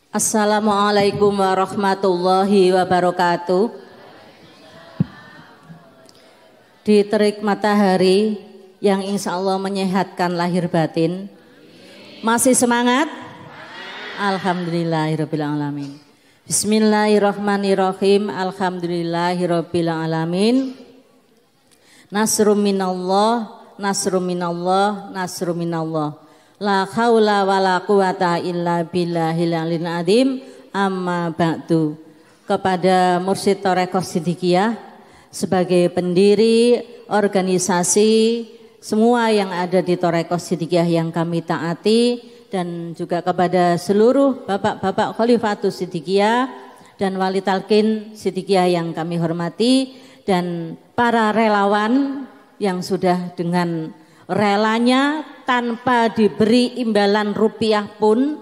Assalamualaikum warahmatullahi wabarakatuh. Di terik matahari yang insya Allah menyehatkan lahir batin, masih semangat? Alhamdulillahirabbil alamin. Bismillahirrahmanirrahim. Alhamdulillahirabbil alamin. Nasrum minallah, nasrum minallah, nasrum minallah. La haula wala quwata illa billahil aliyil azim. Amma ba'du. Kepada Mursyid Thariqah Siddiqiyah sebagai pendiri organisasi semua yang ada di Thariqah Siddiqiyah yang kami taati, dan juga kepada seluruh bapak-bapak Khalifatus Siddiqiyah dan wali talqin Siddiqiyah yang kami hormati, dan para relawan yang sudah dengan relanya tanpa diberi imbalan rupiah pun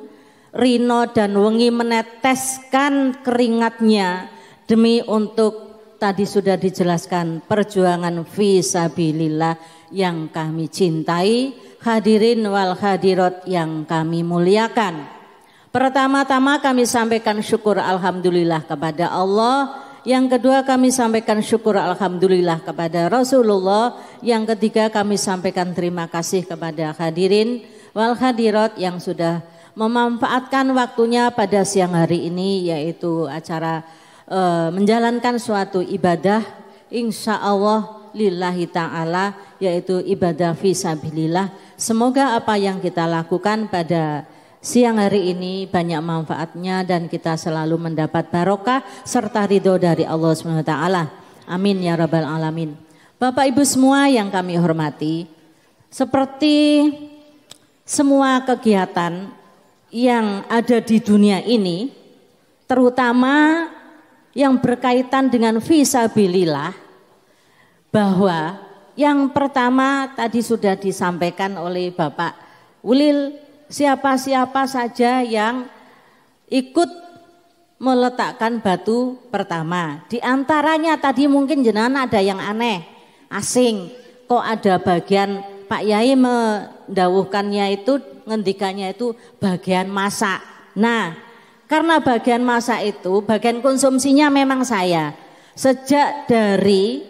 rino dan wengi meneteskan keringatnya demi untuk tadi sudah dijelaskan perjuangan fisabilillah yang kami cintai. Hadirin wal hadirat yang kami muliakan, pertama-tama kami sampaikan syukur alhamdulillah kepada Allah. Yang kedua kami sampaikan syukur alhamdulillah kepada Rasulullah. Yang ketiga kami sampaikan terima kasih kepada hadirin wal hadirat yang sudah memanfaatkan waktunya pada siang hari ini, yaitu acara menjalankan suatu ibadah insya Allah lillahi ta'ala, yaitu ibadah fisabilillah. Semoga apa yang kita lakukan pada siang hari ini banyak manfaatnya dan kita selalu mendapat barokah serta ridho dari Allah SWT. Amin ya rabbal alamin. Bapak Ibu semua yang kami hormati, seperti semua kegiatan yang ada di dunia ini, terutama yang berkaitan dengan fisabilillah, bahwa yang pertama tadi sudah disampaikan oleh Bapak Ulil, siapa-siapa saja yang ikut meletakkan batu pertama. Di antaranya tadi mungkin jenengan ada yang aneh, asing. Kok ada bagian Pak Yai mendawuhkannya itu, ngendikannya itu bagian masak. Nah, karena bagian masak itu, bagian konsumsinya memang saya. Sejak dari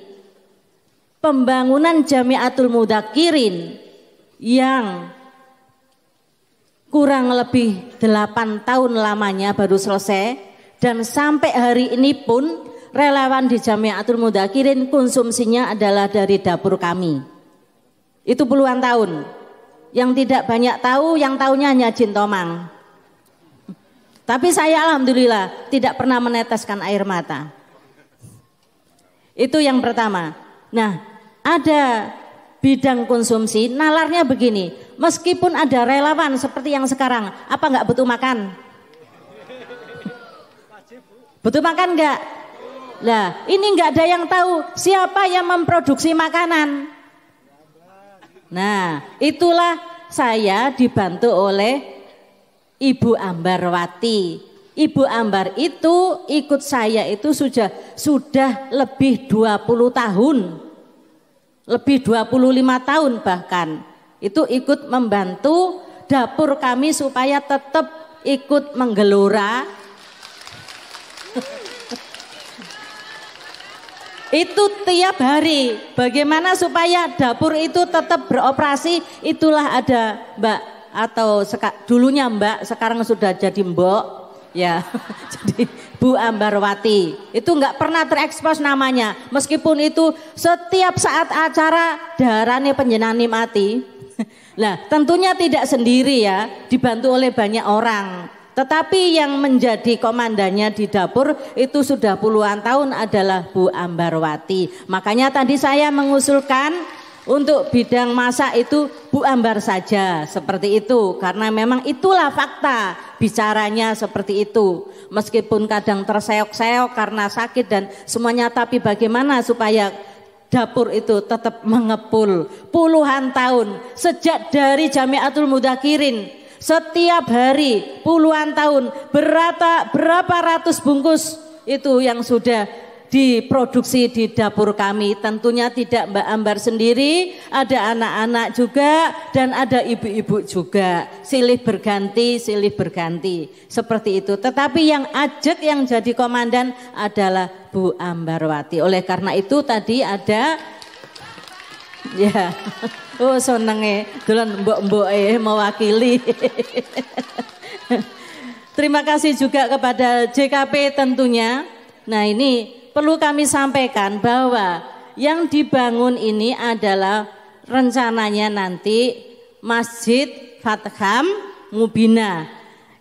pembangunan Jamiatul Mudzakirin yang kurang lebih 8 tahun lamanya baru selesai, dan sampai hari ini pun relawan di Jamiatul Mudzakirin konsumsinya adalah dari dapur kami. Itu puluhan tahun. Yang tidak banyak tahu, yang tahunya hanya Jin Tomang. Tapi saya alhamdulillah tidak pernah meneteskan air mata. Itu yang pertama. Nah, ada bidang konsumsi, nalarnya begini, meskipun ada relawan seperti yang sekarang, apa nggak butuh makan? Butuh makan nggak? Lah, ini nggak ada yang tahu siapa yang memproduksi makanan. Nah, itulah saya dibantu oleh Ibu Ambarwati. Ibu Ambar itu ikut saya itu sudah lebih 20 tahun. Lebih 25 tahun bahkan, itu ikut membantu dapur kami supaya tetap ikut menggelora. Itu tiap hari, bagaimana supaya dapur itu tetap beroperasi, itulah ada Mbak, atau dulunya Mbak, sekarang sudah jadi Mbok. Ya, jadi Bu Ambarwati itu nggak pernah terekspos namanya, meskipun itu setiap saat acara darane penjenani mati. Nah, tentunya tidak sendiri ya, dibantu oleh banyak orang. Tetapi yang menjadi komandannya di dapur itu sudah puluhan tahun adalah Bu Ambarwati. Makanya tadi saya mengusulkan untuk bidang masak itu Bu Ambar saja, seperti itu, karena memang itulah fakta bicaranya seperti itu. Meskipun kadang terseok-seok karena sakit dan semuanya, tapi bagaimana supaya dapur itu tetap mengepul puluhan tahun, sejak dari Jamiatul Mudzakirin setiap hari puluhan tahun, berapa ratus bungkus itu yang sudah diproduksi di dapur kami. Tentunya tidak Mbak Ambar sendiri, ada anak-anak juga dan ada ibu-ibu juga. Silih berganti seperti itu. Tetapi yang ajak yang jadi komandan adalah Bu Ambarwati. Oleh karena itu tadi ada ya, oh senenge dolan mbok-mbok mewakili. Terima kasih juga kepada JKP tentunya. Nah ini perlu kami sampaikan bahwa yang dibangun ini adalah rencananya nanti Masjid Fatham Mubina.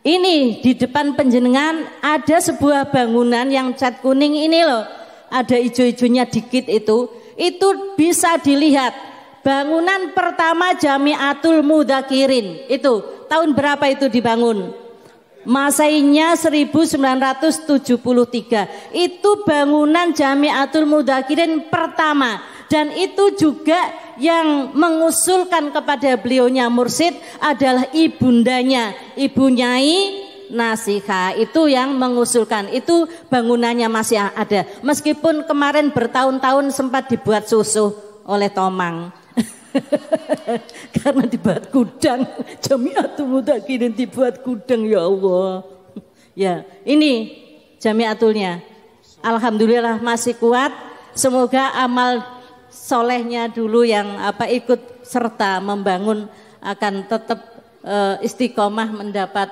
Ini di depan penjenengan ada sebuah bangunan yang cat kuning ini loh. Ada ijo-ijonya dikit itu bisa dilihat. Bangunan pertama Jamiatul Mudzakirin. Itu tahun berapa itu dibangun? Masainya 1973. Itu bangunan Jamiatul Mudzakirin pertama. Dan itu juga yang mengusulkan kepada beliaunya mursyid adalah ibundanya, Ibu Nyai Nasiha. Itu yang mengusulkan. Itu bangunannya masih ada. Meskipun kemarin bertahun-tahun sempat dibuat susuh oleh Tomang. Karena dibuat gudang. Jamiatul Mudzakirin dibuat gudang, ya Allah. Ya, ini Jamiatulnya. Alhamdulillah masih kuat. Semoga amal solehnya dulu yang ikut serta membangun akan tetap istiqomah mendapat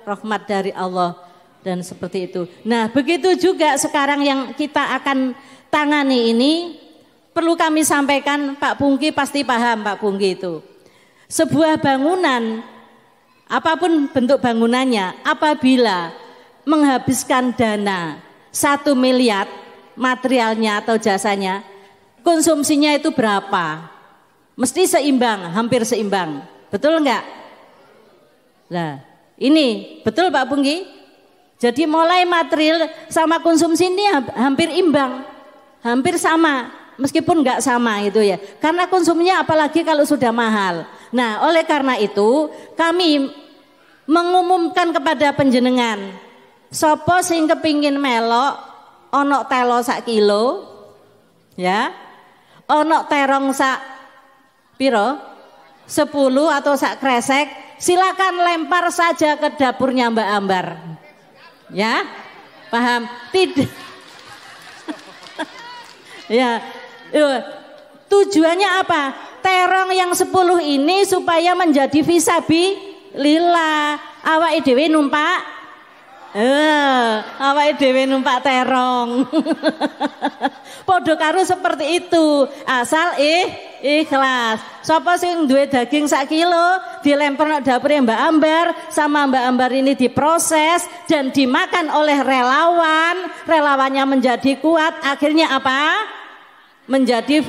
rahmat dari Allah dan seperti itu. Nah, begitu juga sekarang yang kita akan tangani ini. Perlu kami sampaikan, Pak Pungki pasti paham Pak Pungki itu. Sebuah bangunan, apapun bentuk bangunannya, apabila menghabiskan dana 1 miliar materialnya atau jasanya, konsumsinya itu berapa? Mesti seimbang, hampir seimbang. Betul enggak? Nah, ini betul Pak Pungki? Jadi mulai material sama konsumsi ini hampir imbang, hampir sama. Meskipun enggak sama itu ya, karena konsumnya apalagi kalau sudah mahal. Nah, oleh karena itu kami mengumumkan kepada penjenengan, sopo sing kepingin melok, onok telo sak kilo, ya, onok terong sak piro, 10 atau sak kresek, silakan lempar saja ke dapurnya Mbak Ambar, ya, paham? Tidak, ya. Tujuannya apa? Terong yang 10 ini supaya menjadi fisabilillah. Awake dhewe numpak awake dhewe numpak terong. Padha karo seperti itu. Asal ikhlas. Sapa sing duwe daging 1 kilo dilempar nang dapure Mbak Ambar, sama Mbak Ambar ini diproses dan dimakan oleh relawan. Relawannya menjadi kuat, akhirnya apa? Menjadi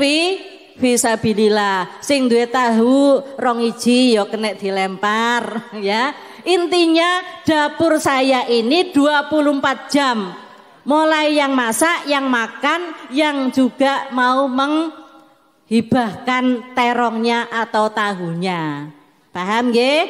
fisabilillah. Sing duwe tahu 2 iji ya kena dilempar, ya. Intinya dapur saya ini 24 jam. Mulai yang masak, yang makan, yang juga mau menghibahkan terongnya atau tahunya. Paham nggih?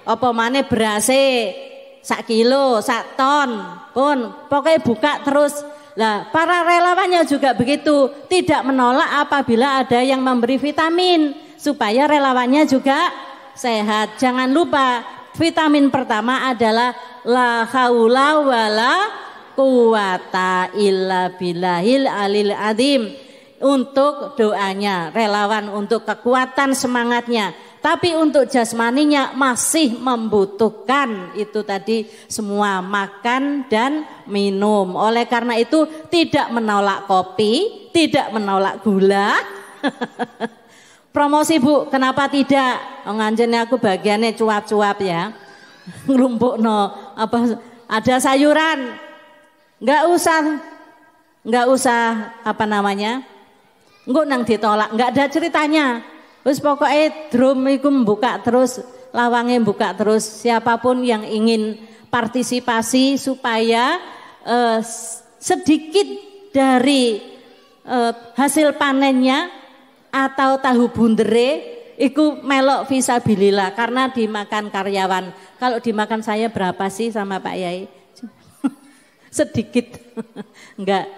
Apa maneh berase 1 kilo, 1 ton pun pokoknya buka terus. Lah, para relawannya juga begitu, tidak menolak apabila ada yang memberi vitamin supaya relawannya juga sehat. Jangan lupa vitamin pertama adalah la haula wala quwata illa billahil alil azim. Untuk doanya, relawan untuk kekuatan semangatnya. Tapi untuk jasmaninya masih membutuhkan itu tadi semua makan dan minum. Oleh karena itu tidak menolak kopi, tidak menolak gula. Promosi Bu, kenapa tidak? Nganjene aku bagiannya cuap-cuap ya. Nglumpukno apa ada sayuran. Enggak usah apa namanya? Enggak nang ditolak, enggak ada ceritanya. Terus pokoknya drum itu buka terus, lawangnya buka terus. Siapapun yang ingin partisipasi supaya sedikit dari hasil panennya atau tahu bundere itu melok fisabilillah karena dimakan karyawan. Kalau dimakan saya berapa sih sama Pak Yai? Sedikit, enggak.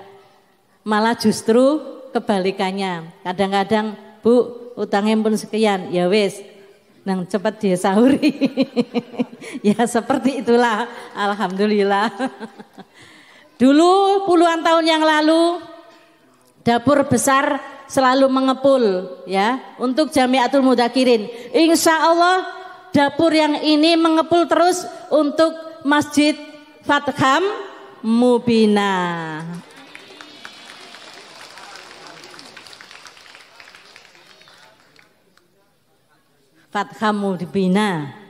Malah justru kebalikannya. Kadang-kadang, Bu, utangnya pun sekian, ya wis, nang cepat dia sahuri. Ya seperti itulah, alhamdulillah. Dulu puluhan tahun yang lalu dapur besar selalu mengepul ya untuk Jamiatul Mudzakirin. Insya Allah dapur yang ini mengepul terus untuk Masjid Fatham Mubina. Fatham Mubina.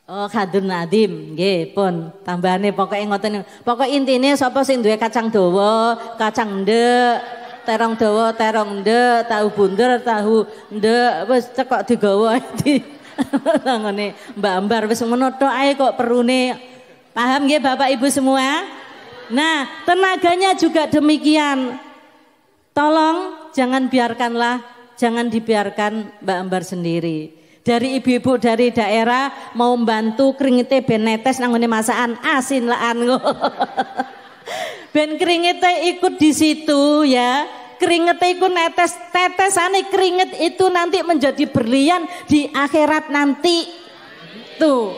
Oh, Khadun Nadim, nggih pun tambahane pokoke ngoten. Pokok intine sapa sing duwe kacang dawa, kacang ndek, terong dawa, terong ndek, tahu bunder, tahu ndek, wis cekok digawa di ngene Mbak Ambar wis ngono tok ae kok perune. Paham nggih Bapak Ibu semua? Nah, tenaganya juga demikian. Tolong jangan dibiarkan Mbak Ambar sendiri. Dari ibu-ibu dari daerah mau membantu keringetnya ben netes nang ngene masakan asin laan kok. Ben keringetnya ikut di situ ya. Keringetnya ikut netes, tetesane keringet itu nanti menjadi berlian di akhirat nanti. Tuh.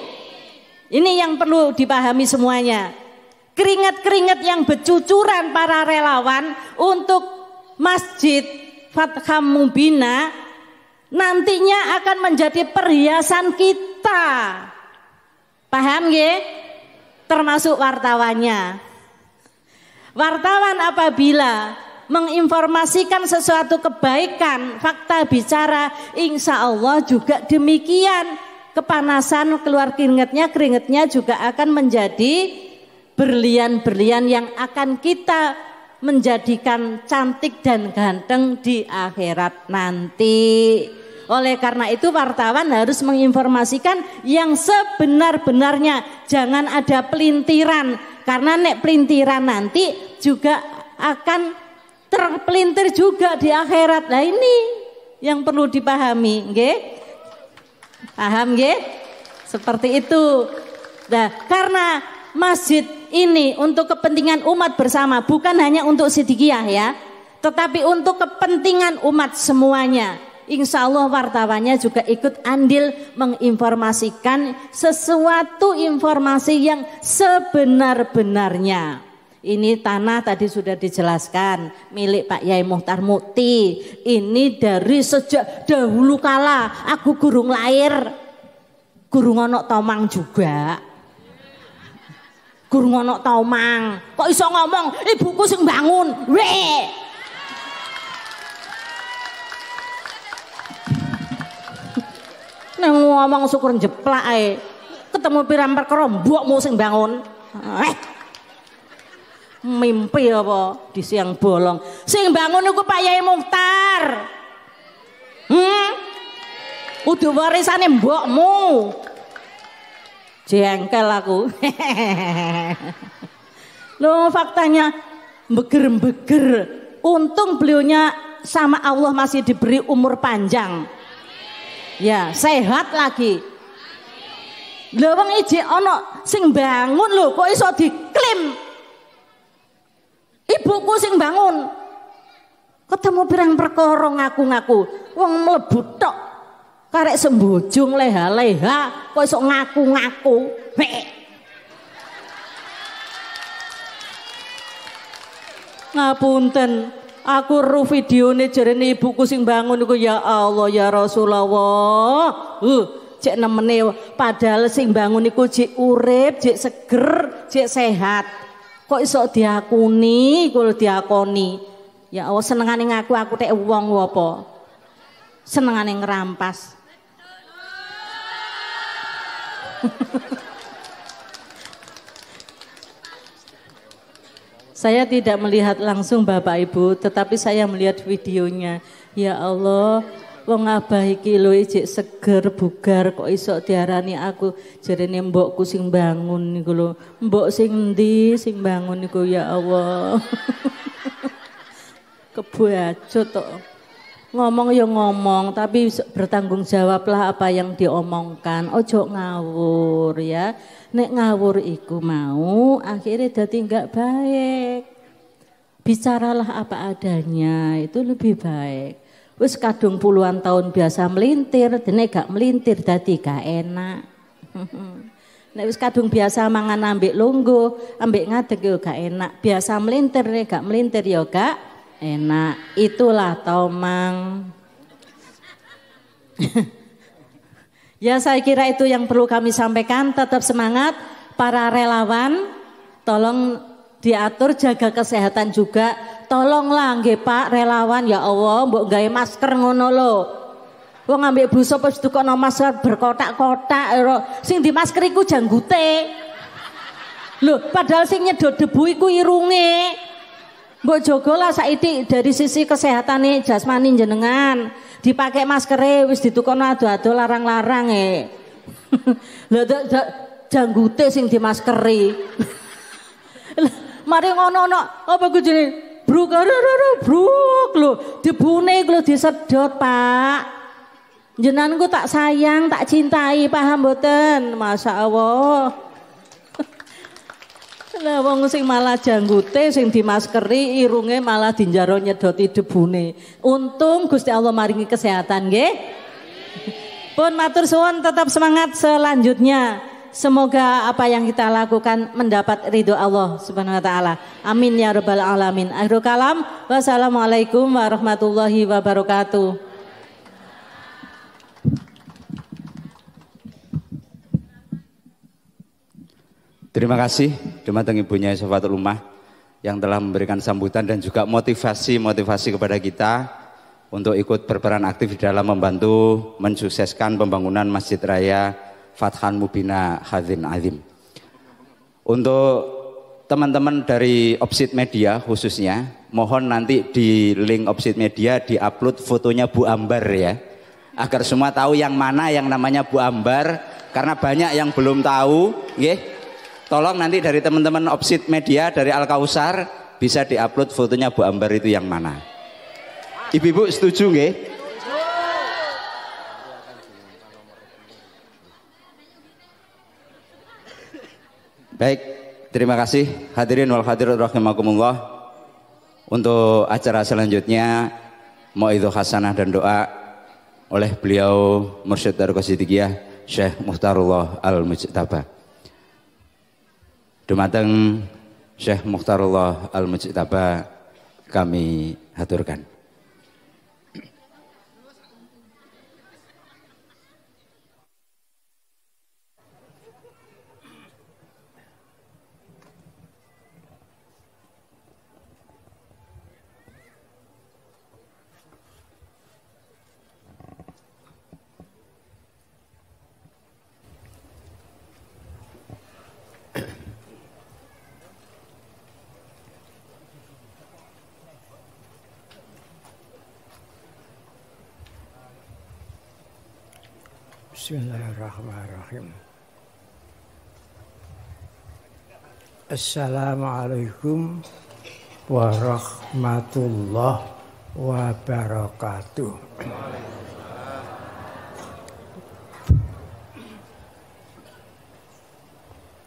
Ini yang perlu dipahami semuanya. Keringet-keringet yang bercucuran para relawan untuk Masjid Fatham Mubina nantinya akan menjadi perhiasan kita. Paham ya? Termasuk wartawannya. Wartawan apabila menginformasikan sesuatu kebaikan, fakta bicara, insya Allah juga demikian. Kepanasan keluar keringetnya juga akan menjadi berlian-berlian yang akan kita menjadikan cantik dan ganteng di akhirat nanti. Oleh karena itu wartawan harus menginformasikan yang sebenar-benarnya, jangan ada pelintiran, karena nek pelintiran nanti juga akan terpelintir juga di akhirat. Nah ini yang perlu dipahami, nggih? Paham nggih? Seperti itu. Nah, karena masjid ini untuk kepentingan umat bersama, bukan hanya untuk sidikiyah ya, tetapi untuk kepentingan umat semuanya. Insya Allah wartawannya juga ikut andil menginformasikan sesuatu informasi yang sebenar-benarnya. Ini tanah tadi sudah dijelaskan milik Pak Yai Muhtar Mukti. Ini dari sejak dahulu kala aku gurung lahir, gurung ono tomang juga. Gurung ono tomang. Kok iso ngomong ibuku sing bangun. Weh. Nang ngomong syukur jeplak ae. Ketemu pirang perkara mbokmu sing bangun. Mimpi apa di siang bolong. Sing bangun iku Pak Yai Muhtar. Udah warisane mbokmu. Jengkel aku. Loh faktanya beger-beger. Untung beliaunya sama Allah masih diberi umur panjang. Ya, sehat lagi. Lho wong ijek ana sing bangun lho, kok iso diklaim ibuku sing bangun. Ketemu pirang perkara ngaku-ngaku. Wong mlebu tok karek sembujung leha-leha kok iso ngaku-ngaku. Ngapunten. Aku ru videone jarene ibuku sing bangun iku ya Allah ya Rasulullah. Cek nemene padahal sing bangun iku jek urip, jek seger, jek sehat. Kok iso diakuni, kok diakoni. Ya Allah senengane ngaku aku tek wong apa? Senengane ngerampas. Saya tidak melihat langsung Bapak Ibu, tetapi saya melihat videonya. Ya Allah, wong abah iki lho ijek seger bugar kok iso diarani aku jarene mbokku sing bangun niku lho. Mbok sing ndi sing bangun niku ya Allah. Kebacut tok. Ngomong ya ngomong, tapi bertanggung jawablah apa yang diomongkan. Ojo ngawur ya. Nek ngawur iku mau akhirnya dadi enggak baik. Bicaralah apa adanya, itu lebih baik. Wis kadung puluhan tahun biasa melintir, dene gak melintir dadi gak enak. Nek wis kadung biasa mangan ambek lungguh, ambek ngadeg yo gak enak. Biasa melintir nek gak melintir yo gak enak. Itulah Tomang. Ya saya kira itu yang perlu kami sampaikan. Tetap semangat para relawan. Tolong diatur jaga kesehatan juga. Tolonglah nggih Pak relawan ya Allah mbok gawe masker ngono lho. Wong ambek busa wis tukono masker berkotak-kotak sing di masker iku janggute. Lho padahal sing nyedot debu iku irunge. Mbok jogolah saiki dari sisi kesehatane jasmani jenengan. Dipakai maskere wis ditukono ado-ado larang-larang Lho janggute sing di maskeri. Mari ngono apa ku jenenge? Bruk lho, debune lho disedot, Pak. Jenengan ku tak sayang, tak cintai, paham mboten? Masya Allah. Lah wong sing malah janggute sing dimaskeri irunge malah dinjaro nyedoti debune. Untung Gusti Allah maringi kesehatan nggih. Pun matur suwun tetap semangat selanjutnya. Semoga apa yang kita lakukan mendapat ridho Allah Subhanahu wa taala. Amin ya rabbal alamin. Akhirul kalam. Wassalamualaikum warahmatullahi wabarakatuh. Terima kasih dumateng Ibunya Safatul Ummah yang telah memberikan sambutan dan juga motivasi kepada kita untuk ikut berperan aktif di dalam membantu mensukseskan pembangunan Masjid Raya Fathan Mubina Hadzin Azim. Untuk teman-teman dari Opsit Media khususnya, mohon nanti di link Opsit Media diupload fotonya Bu Ambar ya, agar semua tahu yang mana yang namanya Bu Ambar, karena banyak yang belum tahu. Tolong nanti dari teman-teman Opsit Media dari Al Kausar bisa diupload fotonya Bu Ambar itu yang mana. Ibu-ibu setuju nggih? Baik, terima kasih hadirin wal hadirat rahimakumullah. Untuk acara selanjutnya mauidhah hasanah dan doa oleh beliau Mursyid Darul Qasidiyah Syekh Mukhtarullah Al-Mujtaba. Dumateng Syekh Mukhtarullah Al-Mujtaba kami haturkan. Bismillahirrahmanirrahim. Assalamualaikum warahmatullahi wabarakatuh.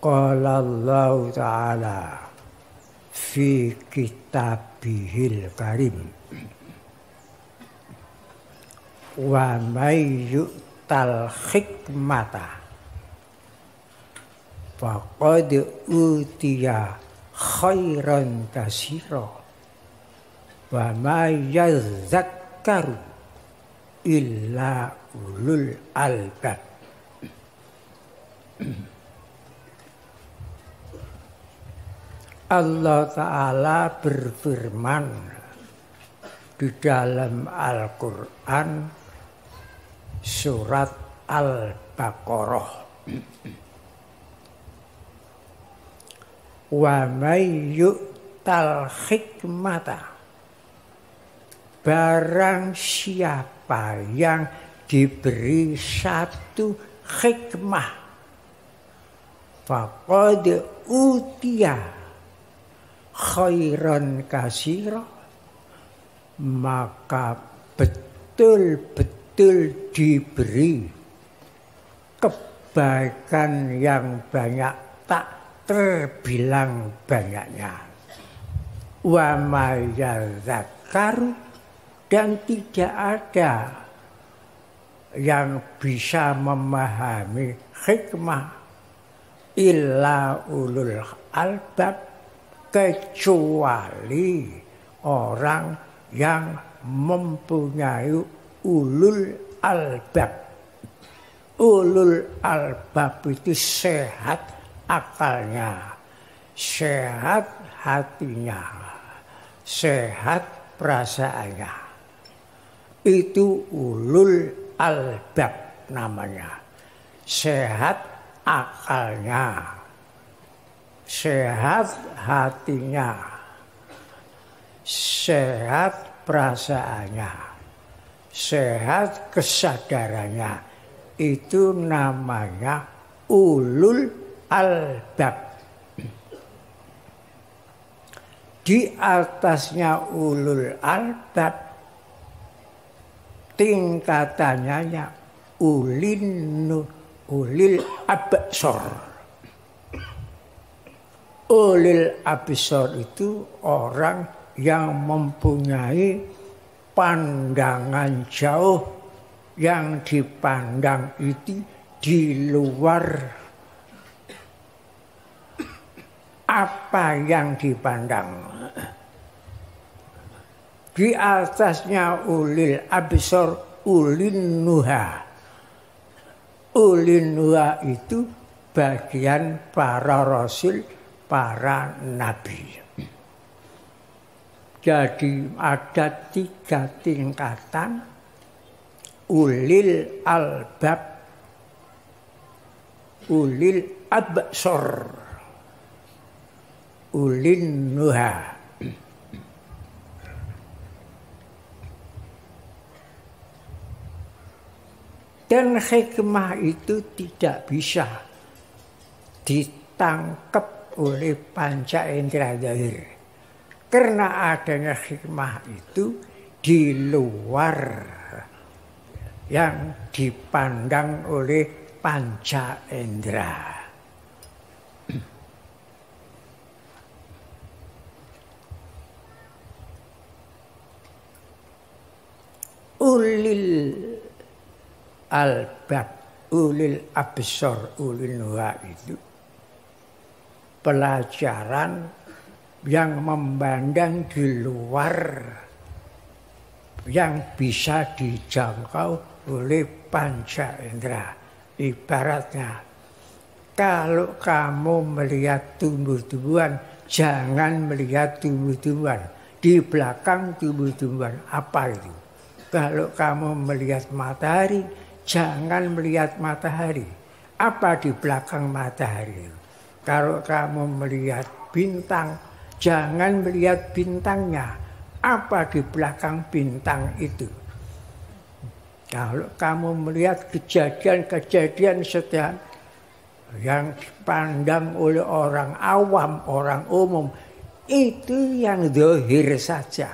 Qala Allah Ta'ala fi kitabihil karim wa may yu'tal hikmata faqad utiya khairan katsira wa may yadhakkaru illa ulul albab. Allah Ta'ala berfirman di dalam Al-Quran surat Al-Baqarah, wa may yu'tal hikmata, barang siapa yang diberi satu hikmah, faqad utiya khairan katsira, maka betul-betul diberi kebaikan yang banyak tak terbilang banyaknya. wa mayadzakaru, dan tidak ada yang bisa memahami hikmah illa ulul albab, kecuali orang yang mempunyai ulul albab. Ulul albab itu sehat akalnya, sehat hatinya, sehat perasaannya. Itu ulul albab namanya. Sehat akalnya, sehat hatinya, sehat perasaannya, sehat kesadarannya. Itu namanya ulul albab. Di atasnya ulul albab tingkatannya ulil absor. Ulil absor itu orang yang mempunyai pandangan jauh, yang dipandang itu di luar apa yang dipandang. Di atasnya ulil absor, ulin nuha. Ulin nuha itu bagian para rasul, para nabi. Jadi ada 3 tingkatan. Ulil albab, ulil absor, ulin nuha. Dan hikmah itu tidak bisa ditangkap oleh panca indera zahir. Karena adanya hikmah itu di luar yang dipandang oleh panca indera. Ulil albab, ulil absor, ulil nuha itu pelajaran yang memandang di luar yang bisa dijangkau oleh panca indera. Ibaratnya, kalau kamu melihat tumbuh-tumbuhan, jangan melihat tumbuh-tumbuhan. Di belakang tumbuh-tumbuhan, apa itu? Kalau kamu melihat matahari, jangan melihat matahari. Apa di belakang matahari? Kalau kamu melihat bintang, jangan melihat bintangnya. Apa di belakang bintang itu? Kalau kamu melihat kejadian-kejadian sedang yang dipandang oleh orang awam, orang umum, itu yang zahir saja.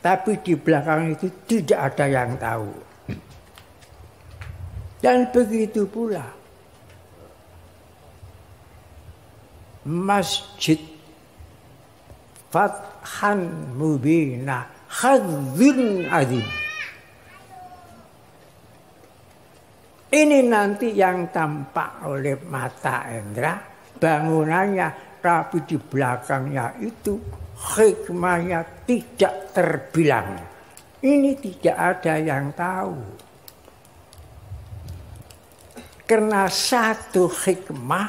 Tapi di belakang itu tidak ada yang tahu. Dan begitu pula masjid fathan mubina hadzun azim. Ini nanti yang tampak oleh mata indera bangunannya, tapi di belakangnya itu hikmahnya tidak terbilang. Ini tidak ada yang tahu. Karena satu hikmah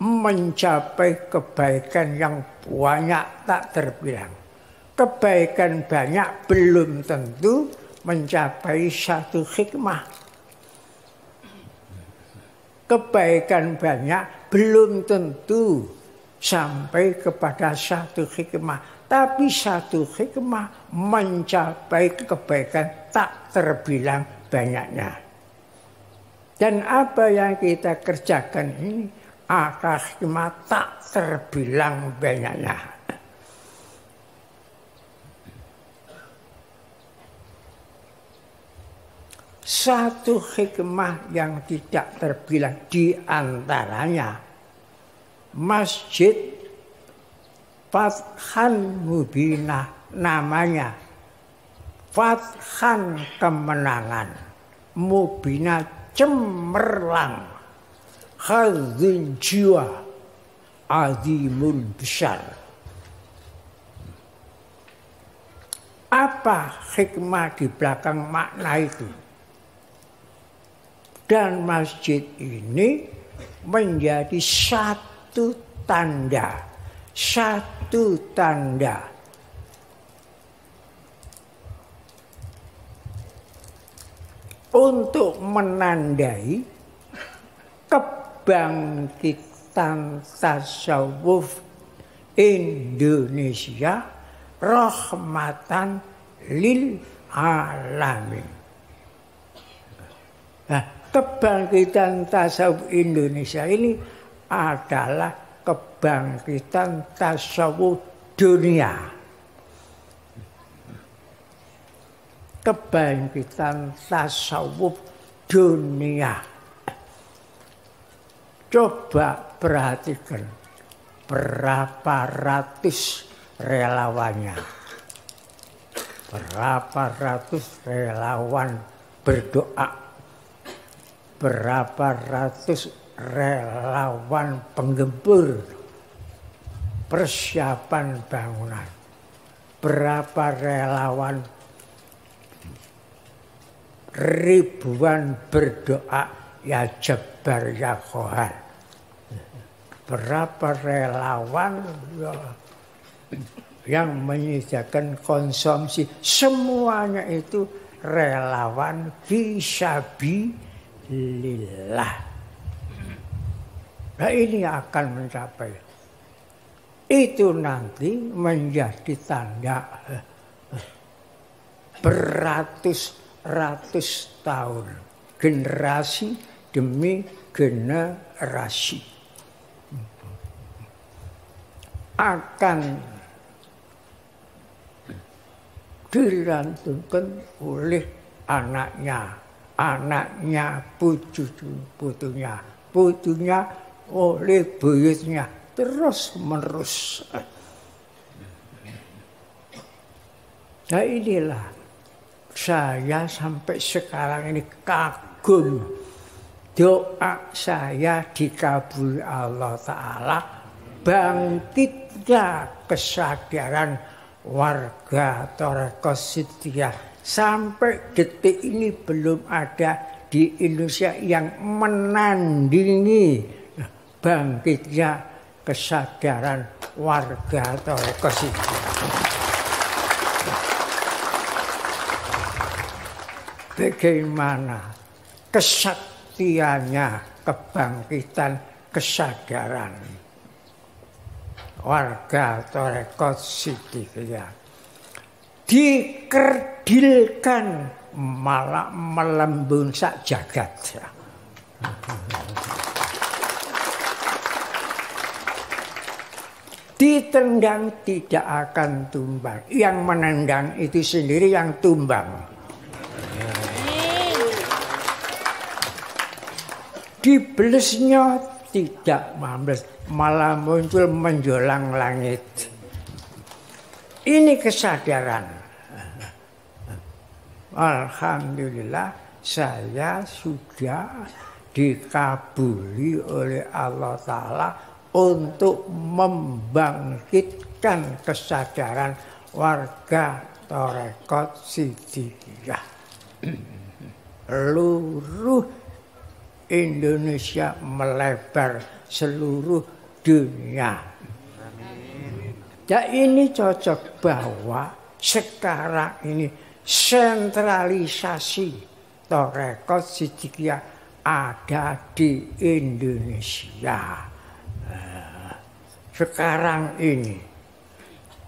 mencapai kebaikan yang banyak tak terbilang. Kebaikan banyak belum tentu mencapai satu hikmah. Kebaikan banyak belum tentu sampai kepada satu hikmah. Tapi satu hikmah mencapai kebaikan tak terbilang banyaknya. Dan apa yang kita kerjakan ini akan hikmah tak terbilang banyaknya. Satu hikmah yang tidak terbilang di antaranya masjid Fathan mubina namanya. Fathan kemenangan, mubina cemerlang, khazin jiwa, azimun besar. Apa hikmah di belakang makna itu? Dan masjid ini menjadi satu tanda untuk menandai kebangkitan tasawuf Indonesia rahmatan lil alamin. Nah, kebangkitan tasawuf Indonesia ini adalah kebangkitan tasawuf dunia. Kebangkitan tasawuf dunia. Coba perhatikan berapa ratus relawannya. Berapa ratus relawan berdoa. Berapa ratus relawan penggempur persiapan bangunan. Berapa relawan ribuan berdoa ya Jabbar ya Qahar. Berapa relawan yang menyediakan konsumsi, semuanya itu relawan fisabilillah. Nah ini akan mencapai. Itu nanti menjadi tanda beratus-ratus tahun. Generasi demi generasi. Akan dilantunkan oleh anaknya, putunya oleh buyutnya terus menerus. Nah inilah saya sampai sekarang ini kagum, doa saya dikabuli Allah Ta'ala, bangkitnya kesadaran warga Thariqah Siddiqiyah. Sampai detik ini belum ada di Indonesia yang menandingi bangkitnya kesadaran warga Thariqah Siddiqiyah. Bagaimana kesaktiannya kebangkitan kesadaran warga Thariqah Siddiqiyah dikerdilkan malah melembung sak jagat. Ditendang tidak akan tumbang. Yang menendang itu sendiri yang tumbang. Diblesnya tidak mambles, malah muncul menjulang langit. Ini kesadaran. Alhamdulillah saya sudah dikabuli oleh Allah Ta'ala untuk membangkitkan kesadaran warga Thariqah Siddiqiyah. Seluruh Indonesia melebar seluruh dunia. Ya ini cocok bahwa sekarang ini sentralisasi Thariqah Siddiqiyah ada di Indonesia. Sekarang ini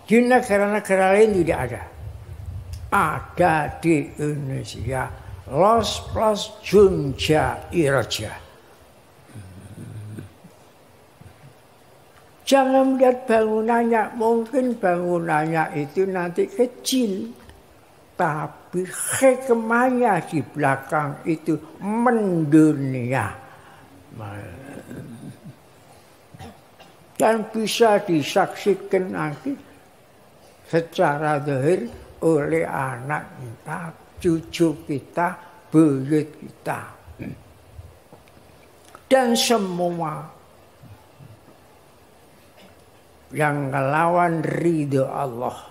di negara-negara lain tidak ada. Ada di Indonesia. Los plus Junja Iraja. Jangan melihat bangunannya, mungkin bangunannya itu nanti kecil, tapi hikmahnya di belakang itu mendunia. dan bisa disaksikan nanti secara zahir oleh anak kita, cucu kita, buyut kita, dan semua yang melawan ridho Allah.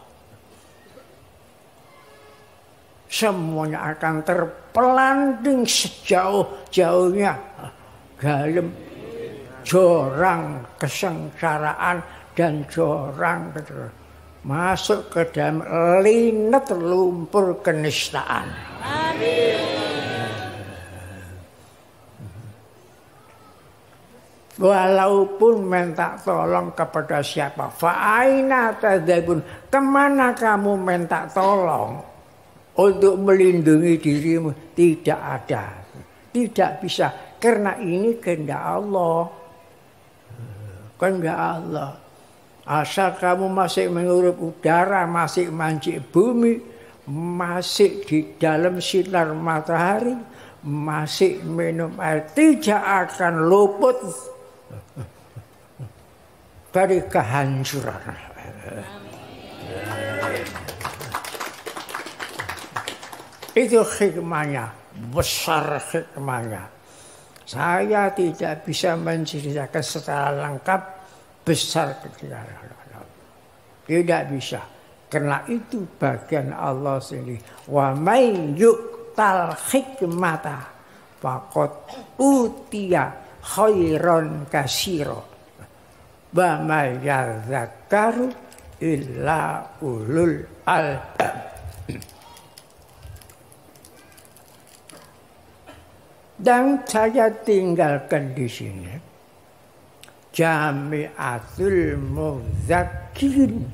Semuanya akan terpelanting sejauh-jauhnya dalam jurang kesengsaraan dan jurang masuk ke dalam linet lumpur kenistaan. Amin. Walaupun minta tolong kepada siapa, fa'aina tadzabun, kemana kamu minta tolong untuk melindungi dirimu? Tidak ada, tidak bisa, karena ini kehendak Allah, kehendak Allah. Asal kamu masih menghirup udara, masih mancing bumi, masih di dalam sinar matahari, masih minum air, tidak akan luput dari kehancuran. Itu hikmahnya, besar hikmahnya. Saya tidak bisa menceritakan secara lengkap besar kecil. Tidak bisa. Karena itu bagian Allah sendiri. Wa may yu'tal hikmata faqad utiya khairan katsira. Wa may yadzakkaru illa ulul albab. Dan saya tinggalkan di sini Jami'atul Mudzakirin.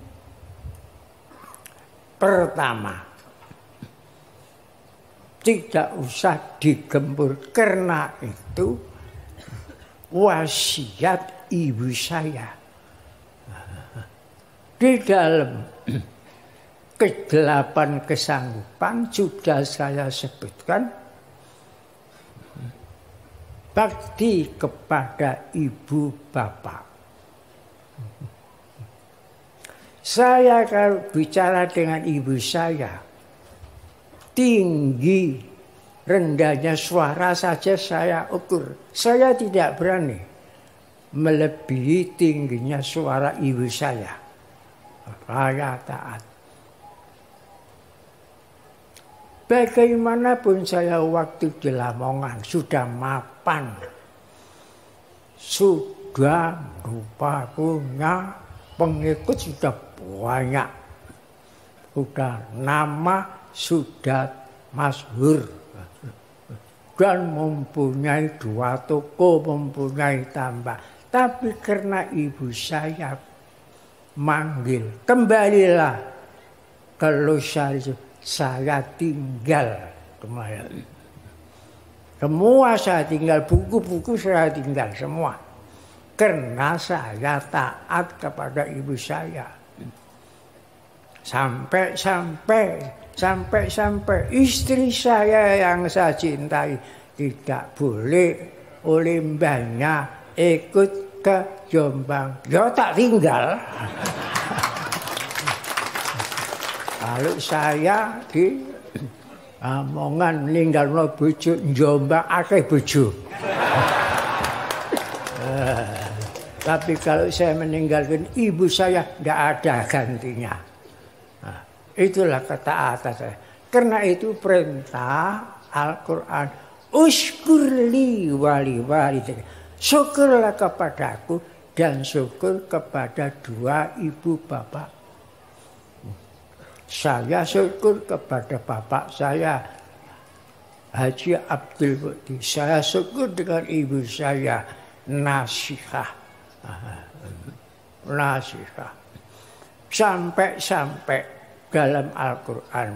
Pertama, tidak usah digempur, karena itu wasiat ibu saya. Di dalam kegelapan kesanggupan sudah saya sebutkan, bakti kepada ibu bapak. Saya kalau bicara dengan ibu saya, tinggi rendahnya suara saja saya ukur. Saya tidak berani melebihi tingginya suara ibu saya. Saya taat. Bagaimanapun saya waktu di Lamongan sudah mapan, sudah rupa punya pengikut sudah banyak, sudah nama sudah masyhur, dan mempunyai 2 toko, mempunyai tambah. Tapi karena ibu saya manggil, kembalilah ke Losari, saya tinggal kemarin. Semua saya tinggal, buku-buku saya tinggal semua. Karena saya taat kepada ibu saya. Sampai istri saya yang saya cintai tidak boleh oleh mbahnya ikut ke Jombang. Ya tak tinggal. Kalau saya di Lamongan ninggalno bojo, Jombang akeh bojo. Tapi kalau saya meninggalkan ibu saya, tidak ada gantinya. Nah, itulah ketaatan saya. Karena itu perintah Al-Quran. Uskurli wali walidayya. Syukurlah kepadaku dan syukur kepada 2 ibu bapak. Saya syukur kepada bapak saya, Haji Abdul Bukti. Saya syukur dengan ibu saya, Nasihah. Nasihah. Sampai dalam Al-Quran,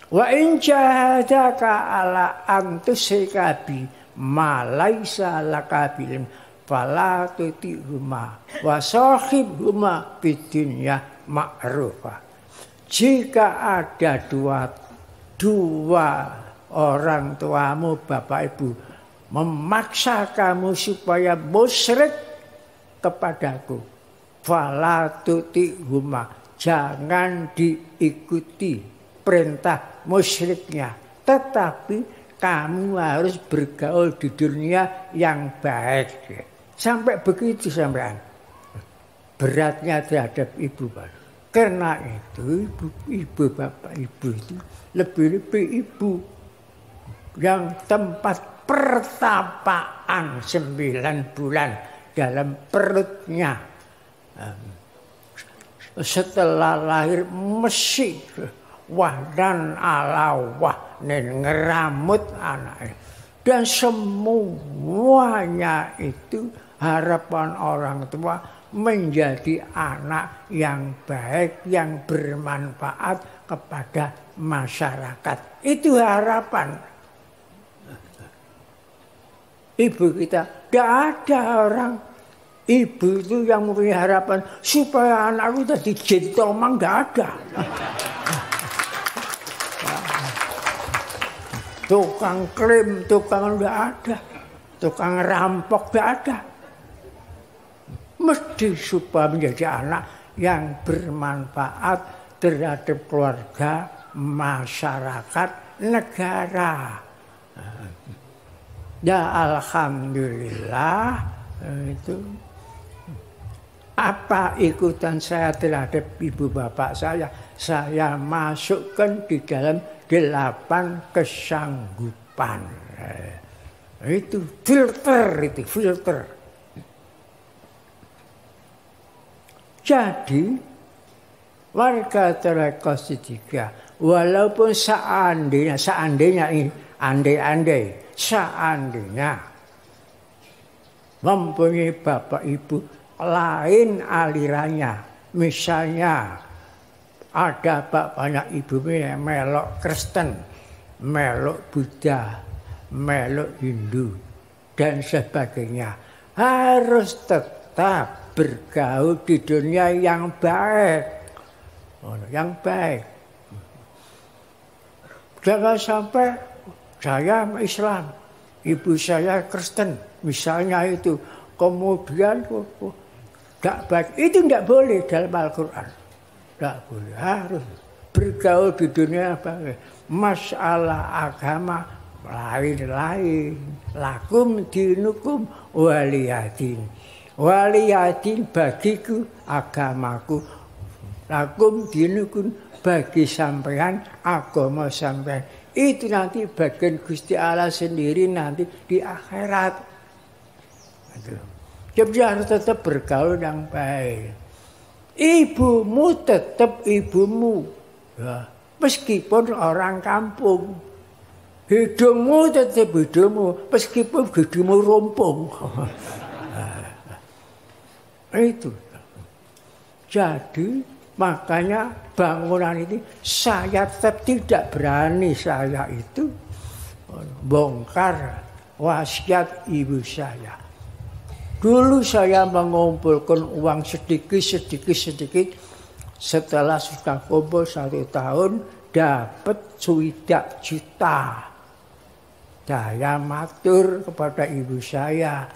wa in jahadaka ala an tusyrika bi ma laisa laka bil fala tuti'huma wa sahibhuma fid dunya ma'rufa. Jika ada dua orang tuamu, bapak ibu, memaksa kamu supaya musyrik kepadaku. Fala tuti'huma, jangan diikuti perintah musyriknya, tetapi kamu harus bergaul di dunia yang baik. Sampai begitu sampean. Beratnya terhadap ibu bapak. Karena itu ibu bapak ibu itu lebih-lebih ibu yang tempat pertapaan 9 bulan dalam perutnya. Setelah lahir mesti wahdan ala wahnin ngeramut anaknya. Dan semuanya itu harapan orang tua menjadi anak yang baik, yang bermanfaat kepada masyarakat. Itu harapan. Ibu kita, tidak ada orang ibu itu yang mempunyai harapan supaya anakku tadi gentleman, tidak ada. Tukang klaim, tukang tidak ada. Tukang rampok tidak ada. Mesti supaya menjadi anak yang bermanfaat terhadap keluarga, masyarakat, negara. Ya alhamdulillah itu. Apa ikutan saya terhadap ibu bapak saya masukkan di dalam 8 kesanggupan. Itu filter. Jadi warga Telekos 3, walaupun seandainya ini andai-andai, seandainya mempunyai bapak ibu lain alirannya, misalnya ada bapaknya ibu melok Kristen, melok Buddha, melok Hindu dan sebagainya, harus tetap bergaul di dunia yang baik. Yang baik. Jangan sampai saya Islam, ibu saya Kristen, misalnya itu, kemudian tidak baik. Itu tidak boleh dalam Al-Quran. Tidak boleh, harus bergaul di dunia baik. Masalah agama lain-lain. Lakum dinukum waliyadin. Waliyadin bagiku agamaku. Lakum dinukum bagi sampean agama sampean. Itu nanti bagian Gusti Allah sendiri nanti di akhirat. Jadi harus tetap bergaul yang baik. Ibumu tetap ibumu. Ya. Meskipun orang kampung. Hidungmu tetap hidungmu. Meskipun hidungmu rompong. Itu. Jadi makanya bangunan ini saya tetap tidak berani saya itu bongkar wasiat ibu saya. Dulu saya mengumpulkan uang sedikit. Setelah sudah kumpul 1 tahun dapat 20 juta. Saya matur kepada ibu saya.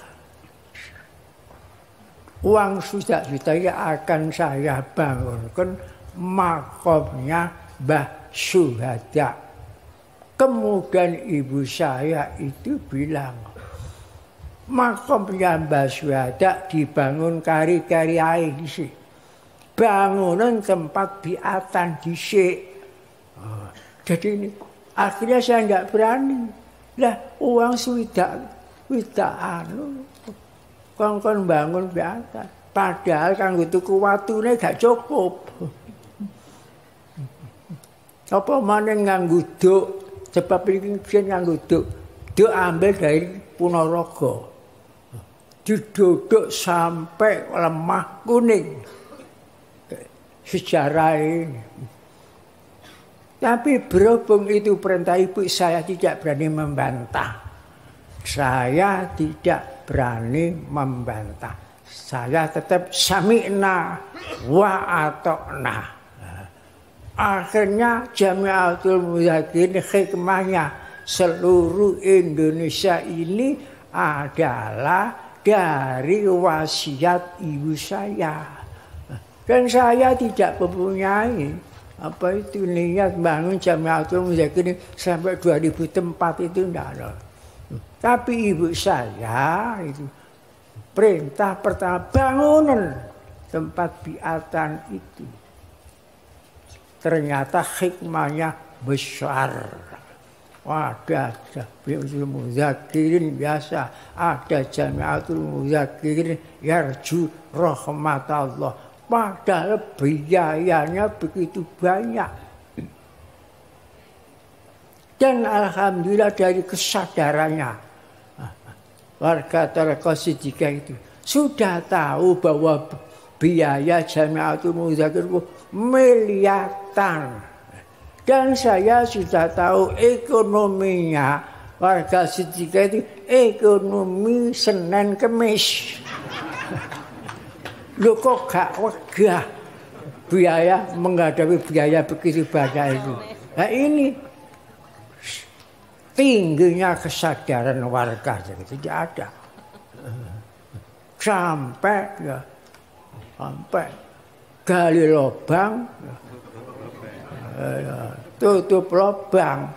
Uang 1 juta akan saya bangunkan makomnya Mbah Syuhada. Kemudian ibu saya itu bilang, makomnya Mbah Syuhada dibangun kari-kari air disik. Bangunan tempat biatan disik. Jadi ini akhirnya saya tidak berani. Lah uang sudah kongkon bangun biatan. Padahal kanggo tuku watune gak cukup. Apa maneh nganggo duk, sebab iki biyen nganggo duk. Duk ambil dari Ponorogo. Diduduk sampai lemah kuning. Sejarah ini. Tapi berhubung itu perintah ibu, saya tidak berani membantah. Saya tidak berani membantah. Saya tetap sami'na wa ata'na. Akhirnya Jamiatul Mujahidin hikmahnya seluruh Indonesia ini adalah dari wasiat ibu saya. Dan saya tidak mempunyai apa itu niat bangun Jamiatul Mudzakirin sampai 2004 itu tidak ada. Tapi ibu saya itu perintah pertama bangunan tempat biatan itu. Ternyata hikmahnya besar. Ada Jamiatul Mudzakirin biasa, ada Jamiatul Mudzakirin yarju rahmatullah. Padahal biayanya begitu banyak. Dan alhamdulillah dari kesadarannya warga Tariqah Siddiqah itu sudah tahu bahwa biaya Jamiatul Mudzakirin miliaran. Dan saya sudah tahu ekonominya warga Siddiqah itu ekonomi Senin Kemis. Loh kok gak wegah biaya menghadapi biaya begitu banyak itu. Nah ini tingginya kesadaran warga tidak ada. Sampai gali lubang, tutup lubang.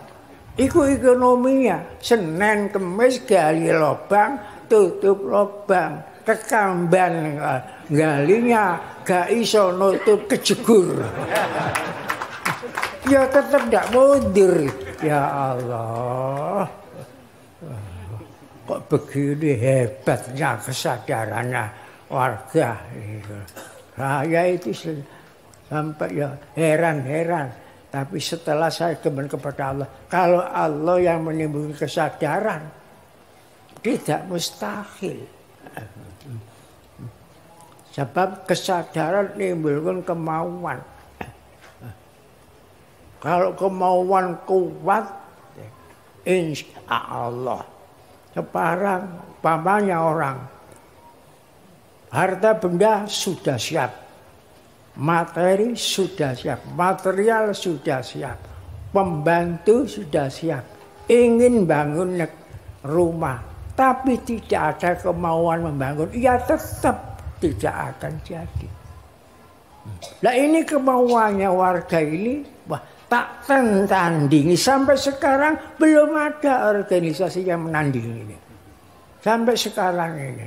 Iku ekonominya. Senin Kemis gali lubang, tutup lubang. Kekamban galinya gak iso nutup kejegur. Ya tetap tidak mundur. Ya Allah. Kok begini hebatnya kesadarannya warga. Saya itu sampai ya heran-heran. Tapi setelah saya kembali kepada Allah, kalau Allah yang menimbulkan kesadaran, tidak mustahil. Sebab kesadaran menimbulkan kemauan. Kalau kemauan kuat, insya Allah. Sekarang pamannya orang, harta benda sudah siap, materi sudah siap, material sudah siap, pembantu sudah siap, ingin bangun rumah, tapi tidak ada kemauan membangun, ya tetap tidak akan jadi. Nah ini kemauannya warga ini, wah tak tandingi. Sampai sekarang belum ada organisasi yang menandingi ini. Sampai sekarang ini.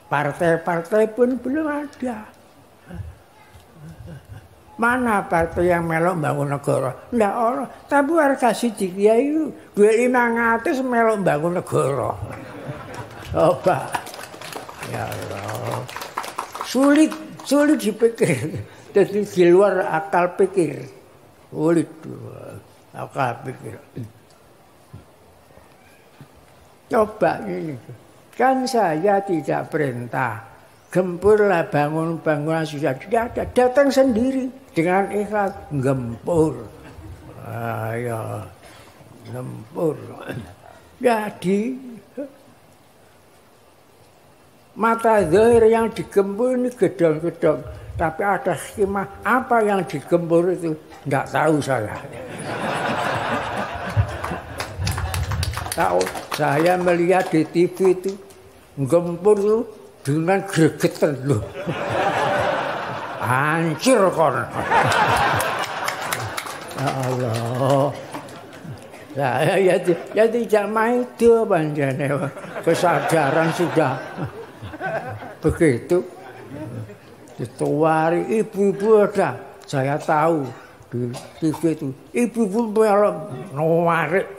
Partai-partai pun belum ada. Mana partai yang melok bangun negara? Tidak ada. Tapi warga Siddiqah itu 2.500 melok bangun negara. Coba. Ya Allah. Sulit dipikir. Jadi di luar akal pikir. Sulit akal pikir. Coba ini. Kan saya tidak perintah. Gempurlah bangunan sudah tidak ada. Datang sendiri dengan ikhlas. Gempur. Ayo. Gempur. Jadi mata zahir yang digempur ini gedong-gedong. Tapi ada skema apa yang digempur itu nggak tahu saya. Tahu saya melihat di TV itu gempur itu dengan gregetan loh. Hancur kon. Ya Allah. Saya ya tidak main itu panjangnya. Kesadaran sudah begitu. Dituari ibu-ibu ada, saya tahu di TV itu ibu-ibu melok nuarik,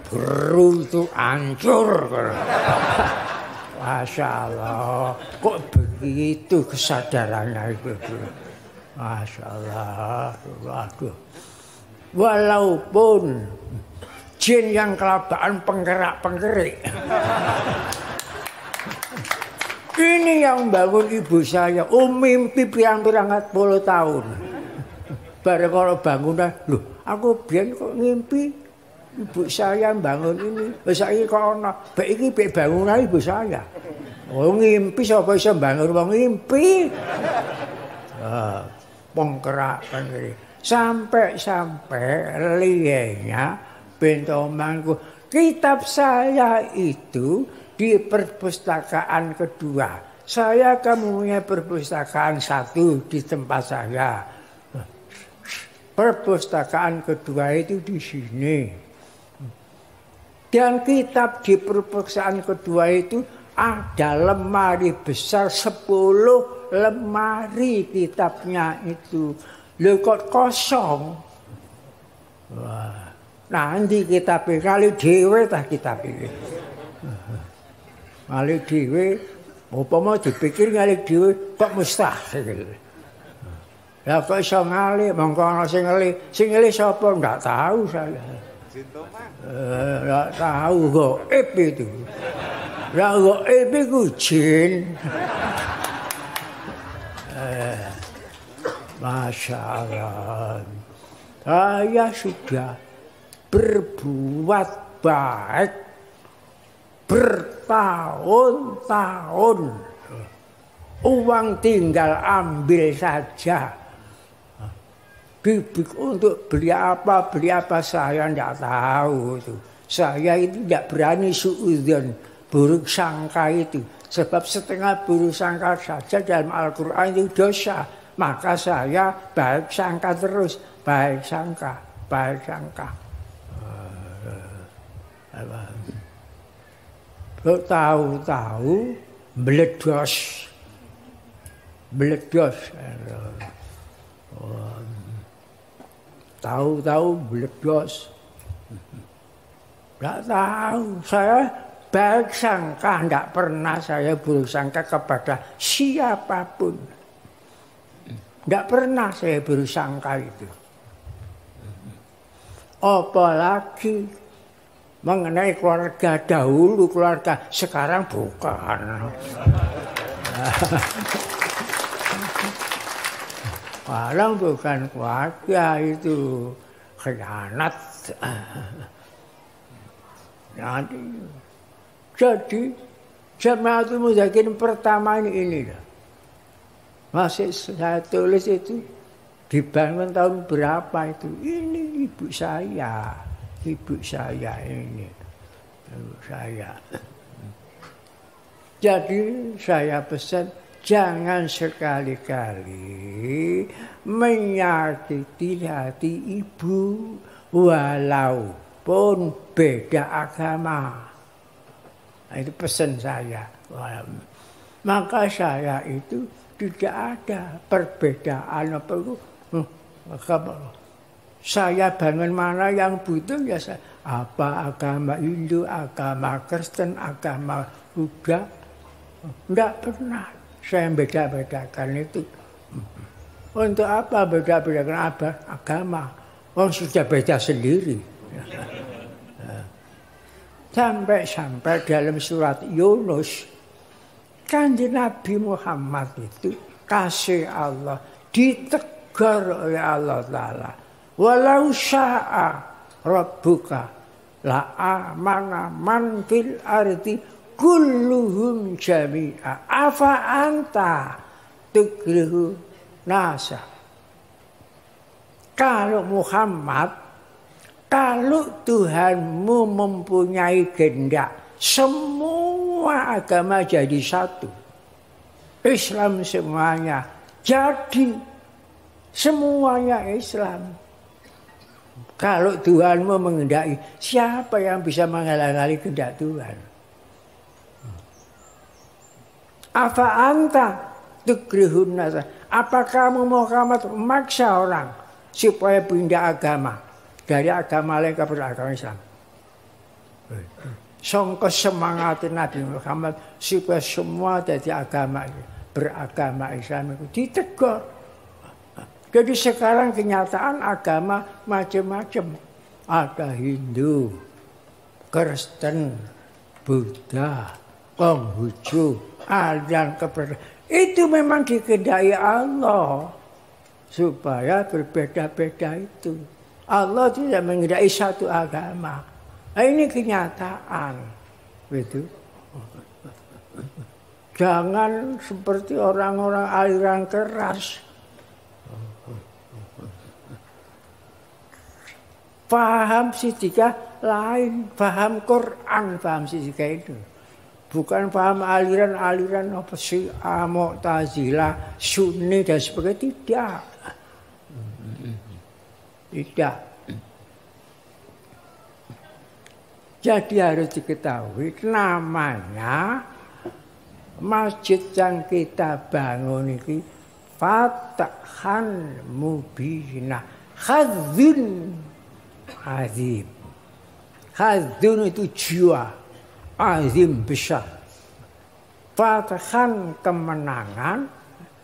beru itu hancur. Masya Allah, kok begitu kesadarannya ibu. Masya Allah, waduh. Walaupun jin yang kelabaan penggerak-penggerik. Ini yang bangun ibu saya, mimpi pirang-pirang 40 tahun. Bareng kalau bangunan, loh aku biar kok ngimpi ibu saya bangun ini. Saya kok ada, ini bangunan ibu saya. Oh ngimpi, siapa bisa bangun bang ngimpi. Penggerak-penggerik. Sampai liyenya bentong mangku. Kitab saya itu di perpustakaan kedua. Saya punya perpustakaan satu di tempat saya. Perpustakaan kedua itu di sini. Dan kitab di perpustakaan kedua itu ada lemari besar 10 lemari kitabnya itu. Loh kok kosong? Wah, nanti kitab kali dhewe tah kitab iki. Kali dhewe upama dipikir kali dhewe kok mustahil. Ya kok iso ngali mongko ana sing ngali sapa enggak tahu saya. Enggak tahu gaib itu. Ya gaib itu jin. Masya Allah. Saya sudah berbuat baik bertahun-tahun. Uang tinggal ambil saja. Untuk beli apa saya tidak tahu itu. Saya itu tidak berani suudzon, buruk sangka itu. Sebab setengah buruk sangka saja dalam Al-Quran itu dosa. Maka saya baik sangka terus, baik sangka. Tahu-tahu meledos. Tahu-tahu meledos. Tidak tahu, saya baik sangka, tidak pernah saya buruk sangka kepada siapapun. Tidak pernah saya buruk sangka itu. Apalagi mengenai keluarga dahulu, keluarga sekarang bukan. Sekarang bukan keluarga itu, khianat. Jadi Jamaatul Mudzakirin pertama ini masih saya tulis itu dibangun tahun berapa itu? Ini ibu saya ini, ibu saya. Jadi saya pesan jangan sekali-kali menyakiti hati ibu walaupun beda agama. Nah, itu pesan saya. Maka saya itu tidak ada perbedaan apa itu. Saya bangun mana yang butuh ya saya. Apa agama Hindu, agama Kristen, agama Buddha. Tidak pernah saya beda-bedakan itu. Untuk apa beda-bedakan agama? Orang sudah beda sendiri. Sampai dalam surat Yunus, Kanjeng Nabi Muhammad itu kasih Allah ditegur oleh Allah Ta'ala. Walau sya'a rabbuka la amana man fil ardi kulluhum jami'a afa anta tukrihu nasa. Kalau Muhammad, kalau Tuhanmu mempunyai kehendak semua agama jadi satu, Islam semuanya jadi semuanya Islam. Kalau Tuhanmu menghendaki, siapa yang bisa menghalang-halangi kehendak Tuhan? Afa anta tukrihun nasa. Apa kamu memaksa orang supaya pindah agama dari agama lain kepada agama Islam? Sangka semangat Nabi Muhammad supaya semua dari agama beragama Islam itu ditegur. Jadi sekarang kenyataan agama macam-macam. Ada Hindu, Kristen, Buddha, Konghucu, aliran kepada. Itu memang dikehendaki Allah supaya berbeda-beda itu. Allah tidak mengehendaki satu agama. Nah, ini kenyataan. Gitu. Jangan seperti orang-orang aliran keras. Paham sidika lain, paham Quran, paham sidika itu. Bukan paham aliran-aliran apa Syiah, Mu'tazilah, Sunni dan sebagainya, tidak. Tidak. Jadi harus diketahui namanya masjid yang kita bangun ini Fathan Mubina, Khadzun Azim. Khadzun itu jiwa, azim besar. Fathan kemenangan,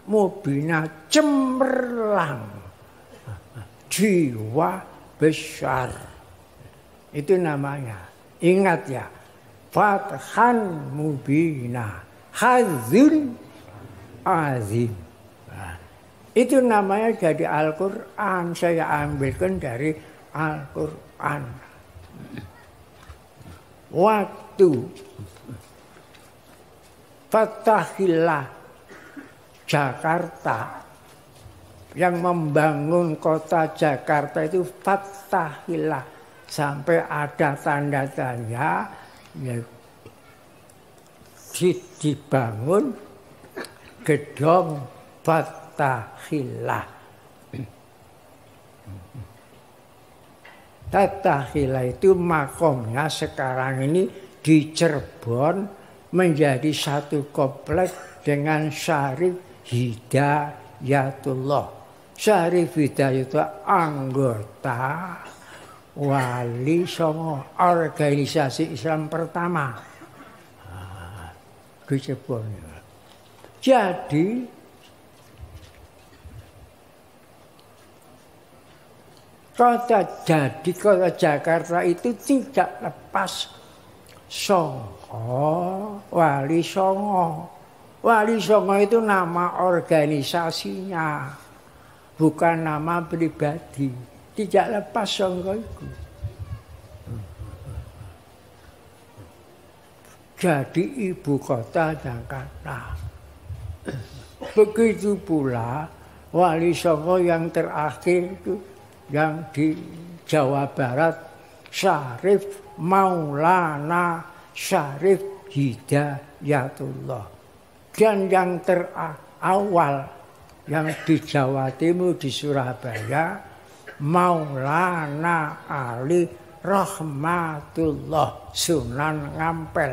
Mubina cemerlang, jiwa besar. Itu namanya. Ingat ya, Fathan Mubina, Khadzun Azim. Nah, itu namanya jadi Al-Quran. Saya ambilkan dari Al-Quran. Waktu Fathahillah Jakarta, yang membangun kota Jakarta itu Fathahillah. Sampai ada tanda-tanda ya, dibangun gedung Fathahillah. Fathahillah itu makomnya sekarang ini di Cirebon menjadi satu kompleks dengan Syarif Hidayatullah. Syarif Hidayatullah anggota Wali Songo, organisasi Islam pertama di Cirebon. Jadi kota Jakarta itu tidak lepas Songo, Wali Songo. Wali Songo itu nama organisasinya, bukan nama pribadi. Tidak lepas Songo itu. Jadi ibu kota Jakarta. Begitu pula Wali Songo yang terakhir itu yang di Jawa Barat, Syarif Maulana Syarif Hidayatullah. Dan yang terawal yang di Jawa Timur di Surabaya, Maulana Ali Rahmatullah Sunan Ngampel.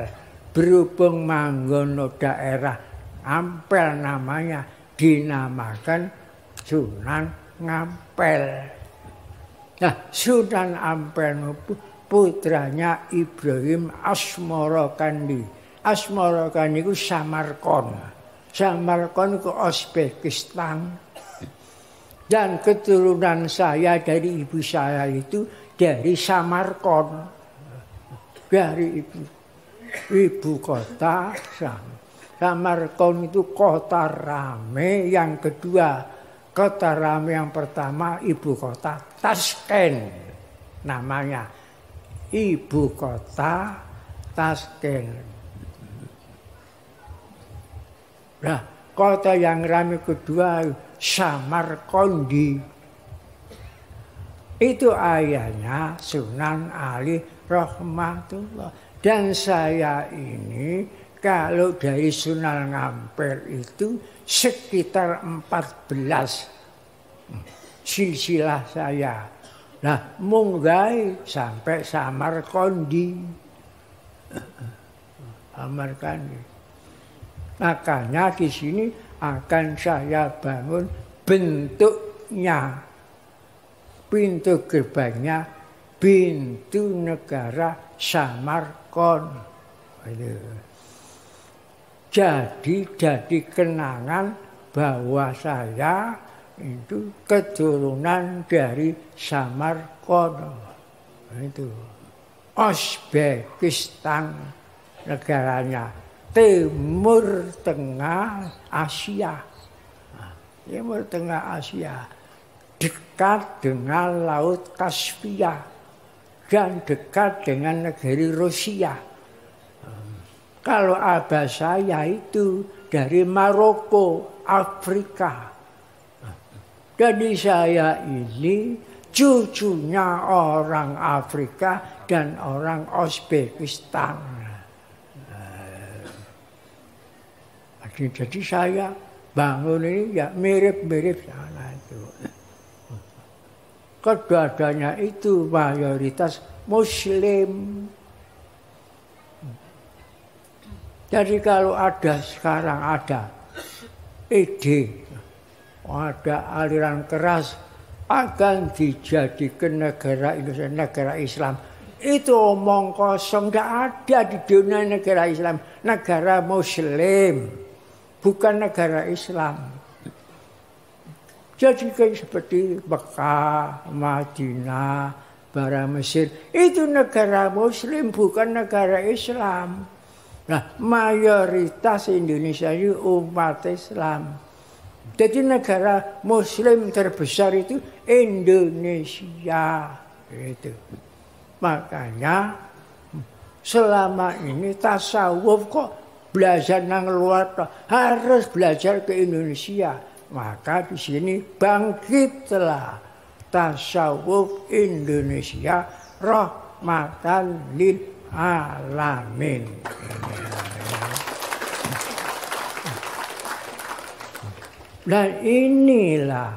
Berhubung manggono daerah Ampel namanya, dinamakan Sunan Ngampel. Nah, Sunan Ampel putranya Ibrahim Asmarokandi. Asmarokandi itu Samarkand. Samarkand itu Uzbekistan. Dan keturunan saya dari ibu saya itu dari Samarkand, dari ibu kota Samarkand itu kota rame. Yang kedua, kota rame yang pertama ibu kota Tashkent, namanya ibu kota Tashkent. Nah, kota yang rame kedua Samarkandi. Itu ayahnya Sunan Ali Rahmatullah. Dan saya ini kalau dari Sunan Ngampel itu sekitar 14 silsilah saya. Nah, munggai sampai Samarkandi. Samarkandi. Makanya di sini akan saya bangun bentuknya, pintu gerbangnya, pintu negara Samarkand. Jadi kenangan bahwa saya itu keturunan dari Samarkand. Itu Uzbekistan negaranya. Timur Tengah Asia. Timur Tengah Asia. Dekat dengan Laut Kaspia. Dan dekat dengan negeri Rusia. Kalau abah saya itu dari Maroko, Afrika. Jadi saya ini cucunya orang Afrika dan orang Uzbekistan. Jadi saya bangun ini ya mirip-mirip sana itu. Kedua-duanya itu mayoritas Muslim. Jadi kalau ada sekarang ada ide, ada aliran keras akan dijadikan negara Indonesia negara Islam, itu omong kosong. Tidak ada di dunia negara Islam, negara Muslim, bukan negara Islam. Jadi kayak seperti Mekah, Madinah, Bara Mesir, itu negara Muslim, bukan negara Islam. Nah, mayoritas Indonesia ini umat Islam. Jadi negara Muslim terbesar itu Indonesia. Gitu. Makanya selama ini tasawuf kok belajar nang luar, harus belajar ke Indonesia. Maka di sini bangkitlah tasawuf Indonesia rahmatan lil alamin. Dan inilah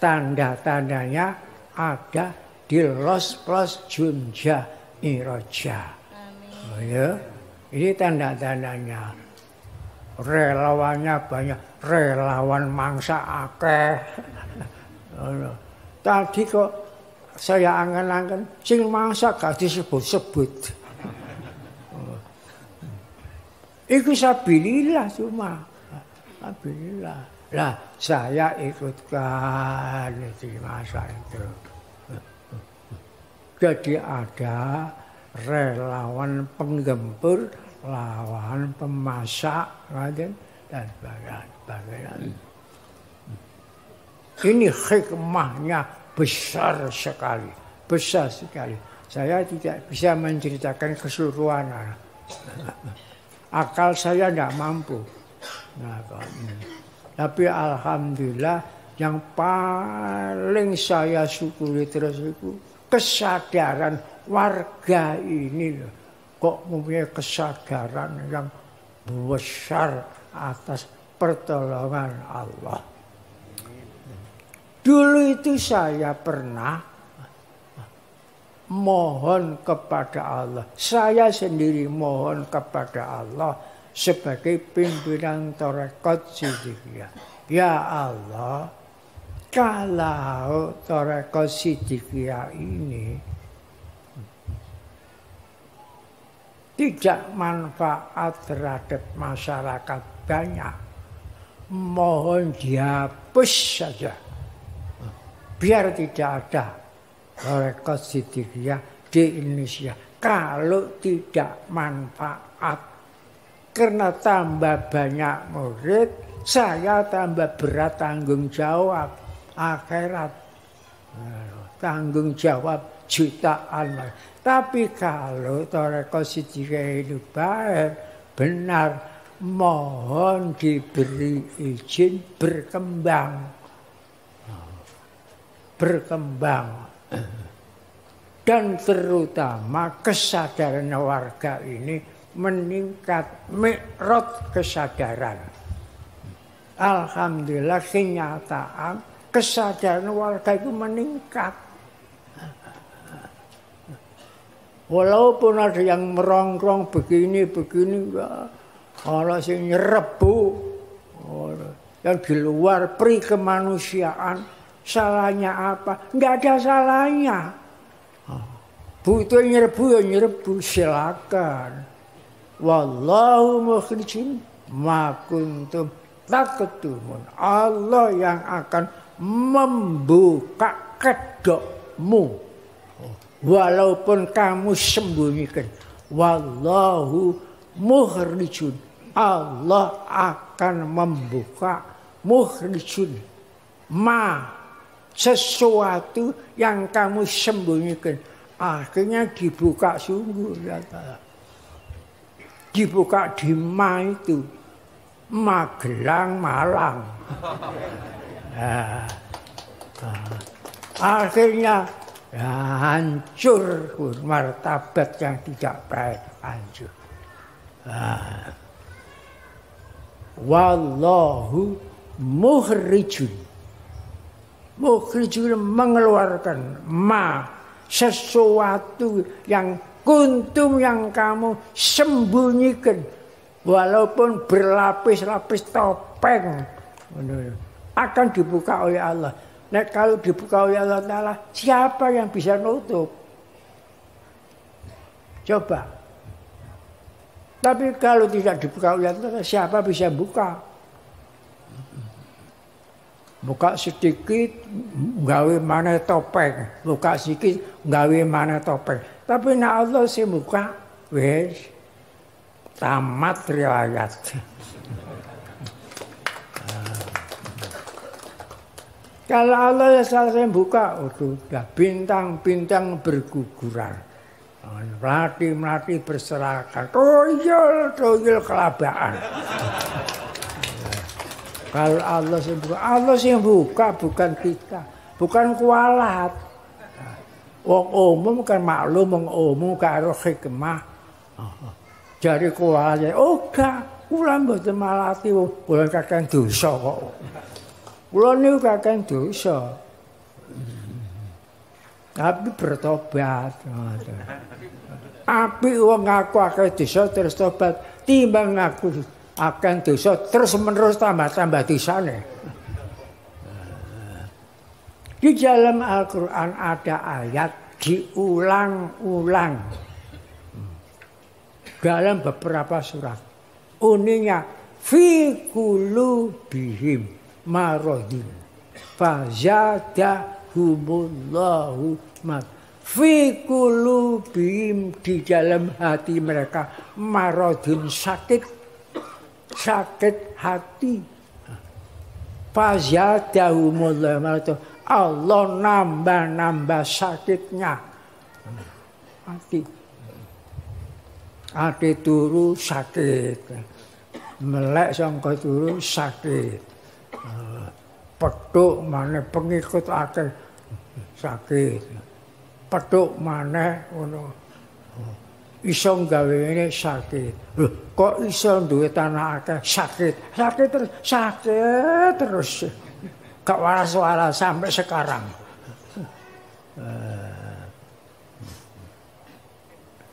tanda-tandanya ada di Los Plus Junja Iroja. Oh ya, ini tanda-tandanya. Relawannya banyak, relawan mangsa akeh. Tadi kok saya angen-angen sing mangsa gak disebut-sebut. Iku sabilillah cuma. Sabilillah. Lah saya ikutkan di masa itu. Jadi ada relawan penggempur, lawan pemasak, dan sebagainya. Ini hikmahnya besar sekali, besar sekali. Saya tidak bisa menceritakan keseluruhan. Akal saya tidak mampu. Tapi alhamdulillah yang paling saya syukuri terus itu kesadaran warga ini kok mempunyai kesadaran yang besar atas pertolongan Allah. Dulu itu saya pernah mohon kepada Allah. Saya sendiri mohon kepada Allah sebagai pimpinan Tarekat Siddiqiyah. Ya Allah, kalau Tarekat Siddiqiyah ini tidak manfaat terhadap masyarakat banyak, mohon dihapus saja. Biar tidak ada Tarekat Siddiqiyah di Indonesia. Kalau tidak manfaat, karena tambah banyak murid, saya tambah berat tanggung jawab akhirat. Tanggung jawab jutaan. Tapi kalau Tarekat Siddiqiyah itu baik, benar, mohon diberi izin berkembang. Dan terutama kesadaran warga ini meningkat, mi'rad kesadaran. Alhamdulillah kenyataan kesadaran warga itu meningkat. Walaupun ada yang merongrong begini, kalau sing nyerbu, yang di luar pri kemanusiaan, salahnya apa? Enggak ada salahnya. Butuh nyerbu ya nyerbu, silakan. Wallahu mukhrijun ma kuntum taktumun. Allah yang akan membuka kedokmu walaupun kamu sembunyikan. Wallahu mukhrijun. Allah akan membuka mukhrijun ma sesuatu yang kamu sembunyikan. Akhirnya dibuka sungguh. Dibuka di ma itu. Magelang, Malang. Akhirnya hancur martabat yang tidak baik. Hancur. Wallahu mukhrijun. Mukhrijun mengeluarkan sesuatu yang kuntum yang kamu sembunyikan walaupun berlapis-lapis topeng akan dibuka oleh Allah. Nah, kalau dibuka oleh Allah Ta'ala, siapa yang bisa nutup? Coba. Tapi kalau tidak dibuka oleh Allah, siapa bisa buka? Buka sedikit, gawe mana topeng. Buka sedikit, gawe mana topeng. Tapi nak Allah sih buka, wes tamat riwayat. Kalau Allah selesai buka, sudah bintang-bintang berguguran. Melati berserakan, toyol kelabaan. Kalau Allah yang buka bukan kita, bukan kualat. Wong umum kan maklum, wong umum karo hikmah. Jari kualat, gak, kula mboten malati, kula kakek dosa kok. Kula niku kakek dosa. Tapi bertobat. Apik wong ngaku akeh dosa terus tobat, timbang ngaku akan dosa terus menerus tambah dosane. Di dalam Al-Quran ada ayat diulang-ulang dalam beberapa surat. Uninya fi qulubihim maradun fazadahumullahu fi qulubihim, di dalam hati mereka maradun, sakit hati. Fazadahumullahu, Allah nambah sakitnya hati. Hati turu sakit, melek sangka turu sakit, petuk maneh pengikut akeh sakit, petuk maneh ngono iso gawene sakit. Kok iso duwe tanah akeh sakit terus gak waras-waras sampai sekarang.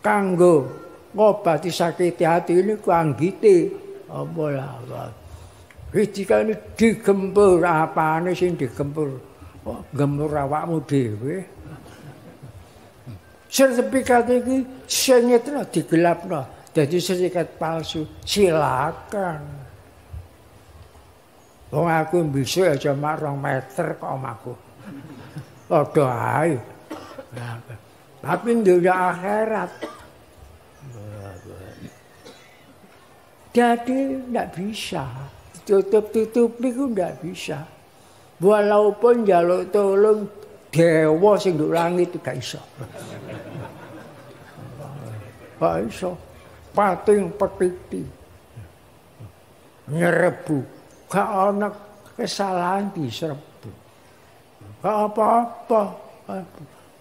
Kanggo ngobati sakit hati ini kuanggite apa lah. Ketika ini digempur, apane sing digempur? Gempur awakmu dhewe. Sertifikat iki sengitno digelapno dadi sertifikat palsu, silakan. Wong aku bisa aja mak 2 meter kok omahku. Padha ae. Tapi dunia akhirat. Jadi tidak bisa. Tutup itu tidak bisa. Walaupun jaluk tolong dewa sing nduk langit itu gak iso. Gak iso. Pating petiti. Nyerebu. Gak ana kesalahan diserbu. Gak apa-apa.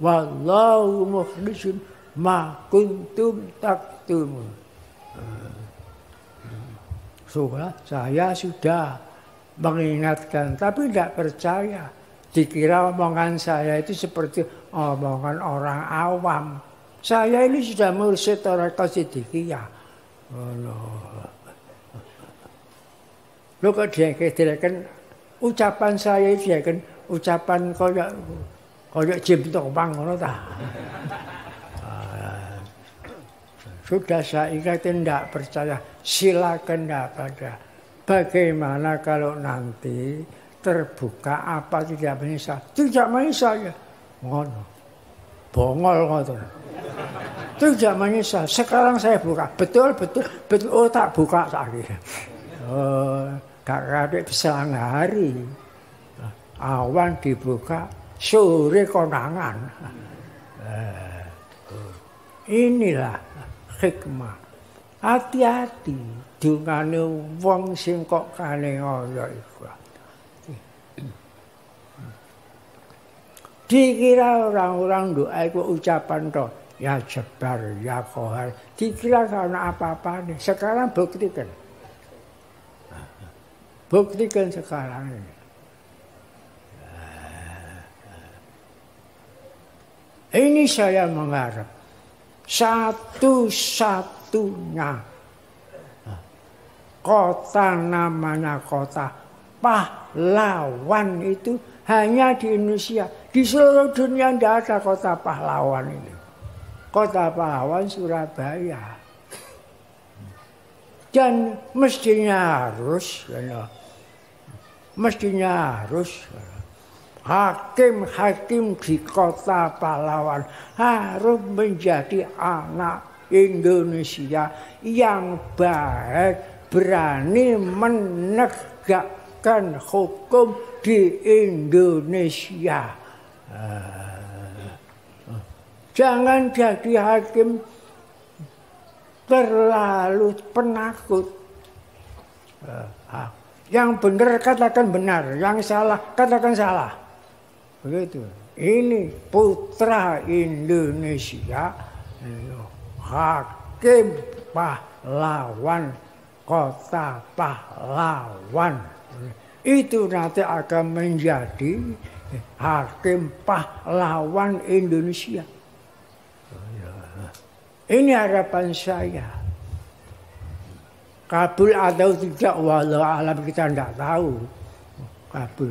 Wallahu mukhlisun ma kuntum taktumun. Saya sudah mengingatkan, tapi tidak percaya. Dikira omongan saya itu seperti omongan orang awam. Saya ini sudah mursyid Thariqah Siddiqiyah. Lho kok kan ucapan saya itu ya kan ucapan koyok jim topang ngono ta. Sudah saya ingatkan tidak percaya, silakan tidak pada. Bagaimana kalau nanti terbuka apa tidak menyesal? Tidak menyesal ya. Ngono. Bongol ngoten. Tidak menyesal. Sekarang saya buka. Betul. Oh tak buka lagi. Oh, gak kadek selang hari. Awan dibuka, sore konangan. Inilah hikmah. Hati-hati dungane wong sing kok kane ngoyo iku. Dikira orang-orang doa itu ucapan toh, ya Jabbar, ya Qahar. Dikira karena apa-apa nih. Sekarang buktikan. Buktikan sekarang ini. Ini saya mengharap satu-satunya kota namanya kota pahlawan itu hanya di Indonesia. Di seluruh dunia tidak ada kota pahlawan ini. Kota pahlawan Surabaya. Dan mestinya harus hakim-hakim di kota pahlawan harus menjadi anak Indonesia yang baik, berani menegakkan hukum di Indonesia. Jangan jadi hakim terlalu penakut. Yang benar katakan benar, yang salah katakan salah. Begitu. Ini putra Indonesia, hakim pahlawan, kota pahlawan. Itu nanti akan menjadi hakim pahlawan Indonesia. Ini harapan saya. Kabul atau tidak, walau alam kita tidak tahu. Kabul.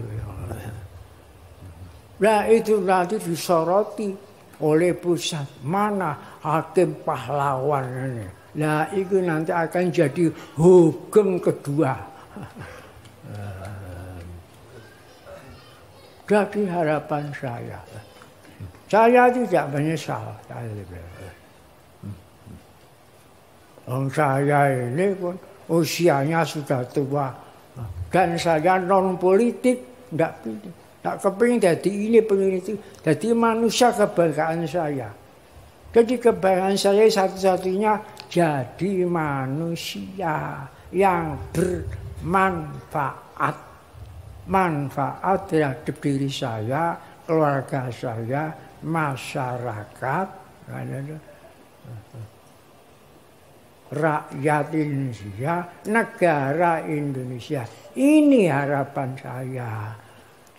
Nah itu nanti disoroti oleh pusat. Mana hakim pahlawan ini. Nah itu nanti akan jadi hukum kedua. Jadi harapan saya. Saya tidak menyesal. Saya ini pun usianya sudah tua. Dan saya non politik. Tidak kepingin jadi ini, pengen itu. Jadi manusia kebanggaan saya. Jadi kebanggaan saya satu-satunya jadi manusia yang bermanfaat. Manfaat terhadap diri saya, keluarga saya, masyarakat, rakyat Indonesia, negara Indonesia. Ini harapan saya.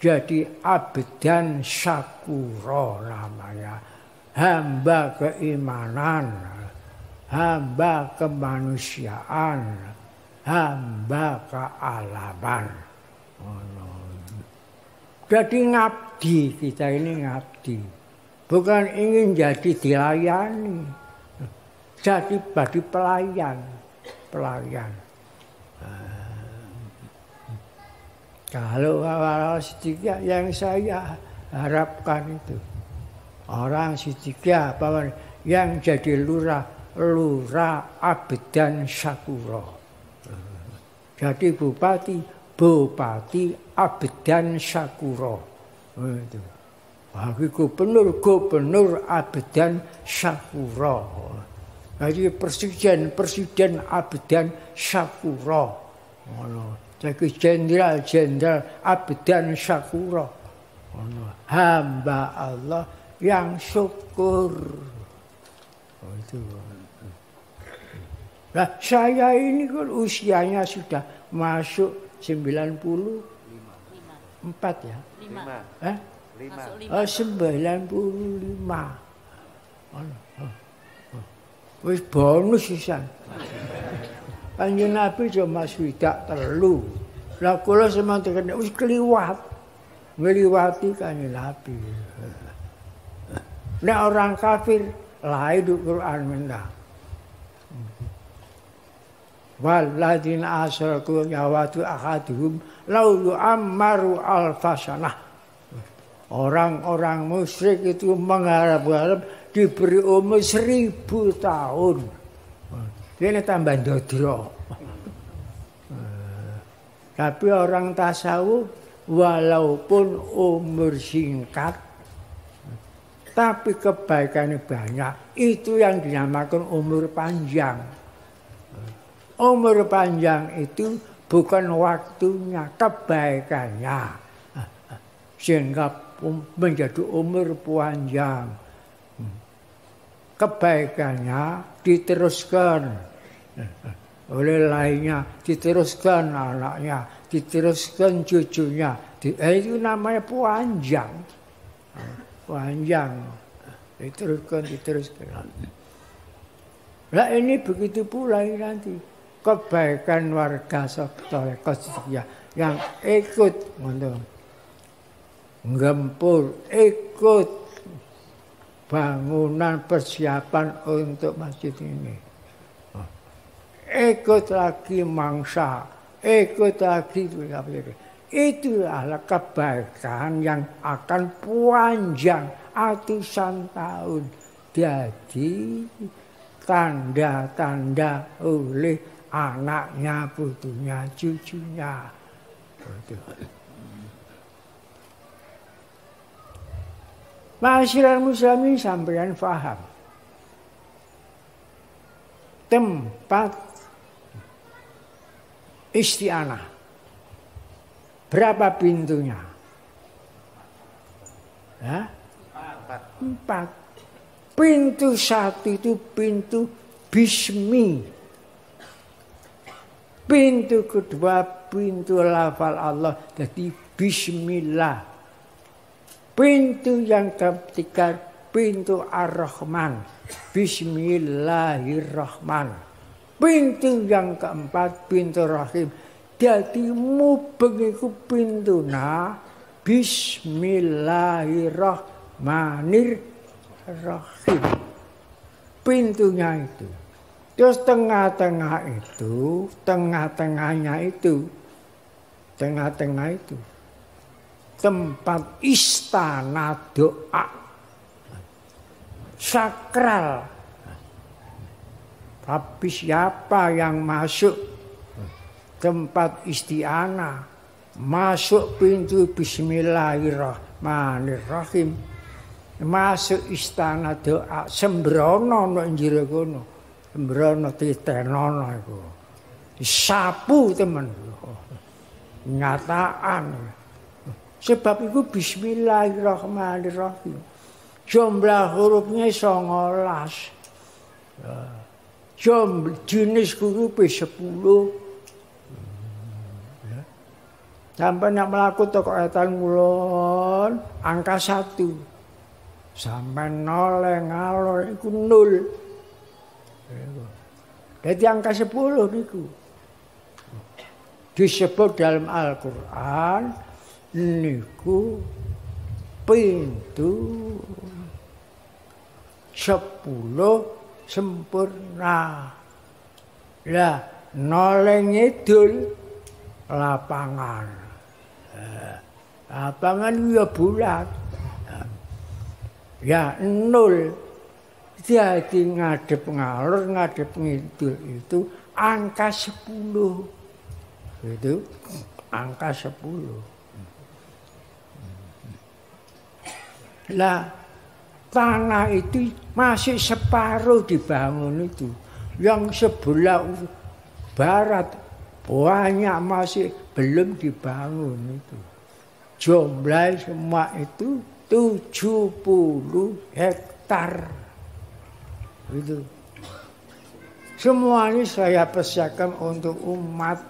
Jadi abdan syakuro namanya. Hamba keimanan, hamba kemanusiaan, hamba kealaman. Jadi ngabdi, kita ini ngabdi. Bukan ingin jadi dilayani. Jadi bagi pelayan. Kalau awal sedikit yang saya harapkan itu. Orang sedikit yang jadi lurah abdan syakuro. Jadi bupati abdan syakuro. Itu. Bagi gubernur abdan syakuro. Jadi presiden abdan syakuro. Jadi jenderal abdan syakuro. Hamba Allah yang syukur. Itu. Nah, saya ini kan usianya sudah masuk 94 ya? 5. 95. Wis bonus sisan. Kanjeng Nabi cuma swidak 3. Lah kula semanten wis kliwat. Ngliwati Kanjeng Nabi. Nek orang kafir lain di Quran mendah. Walladzina asyraku yawatu ahaduhum law yu'ammaru alfasanah. Orang-orang musyrik itu mengharap-harap diberi umur 1000 tahun. Ini tambah dodro. Tapi orang tasawuf walaupun umur singkat tapi kebaikannya banyak. Itu yang dinamakan umur panjang. Umur panjang itu bukan waktunya, kebaikannya. Sehingga menjadi umur panjang. Kebaikannya diteruskan. oleh lainnya, diteruskan anaknya, diteruskan cucunya. Itu namanya panjang. Panjang. Diteruskan. Nah ini begitu pula nanti kebaikan warga Tarekat yang ikut menggempur, ikut bangunan persiapan untuk masjid ini. Ikut lagi mangsa, ikut lagi itu adalah kebaikan yang akan panjang ratusan tahun. Jadi tanda-tanda oleh anaknya, putunya, cucunya. Masyarakat muslimin sampeyan faham. Tempat isti'anah. Berapa pintunya? Ya? 4. Pintu satu itu pintu bismi. Pintu kedua pintu lafal Allah. Jadi bismillah. Pintu yang ketiga pintu ar-Rahman. Bismillahirrahman. Pintu yang keempat pintu Rahim. Jadi mubeng iku pintuna Bismillahirrahmanirrahim. Pintunya itu. Terus tengah-tengah itu, tengah-tengah itu tempat istana doa. Sakral. Tapi siapa yang masuk tempat isti'anah, masuk pintu Bismillahirrahmanirrahim, masuk istana doa, sembrono nang njero kono, sembrono titenono iku, sapu temen, nyataan. Sebab itu Bismillahirrahmanirrahim, jumlah hurufnya 19, jenis hurufnya 10. Sampai nak melaku toko etan ngulon angka 1 sampai 0 ngalor itu 0. Jadi angka 10 niku disebut dalam Al-Quran niku pintu 10 sempurna. Lah 0 ngidul lapangan. Lapangan ya bulat. Ya 0. Jadi ngadep ngalor, ngadep ngidul itu angka 10. Itu angka 10. Lah tanah itu masih separuh dibangun itu. Yang sebelah barat banyak masih belum dibangun itu. Jumlah semua itu 70 hektar. Itu. Semua ini saya persiapkan untuk umat.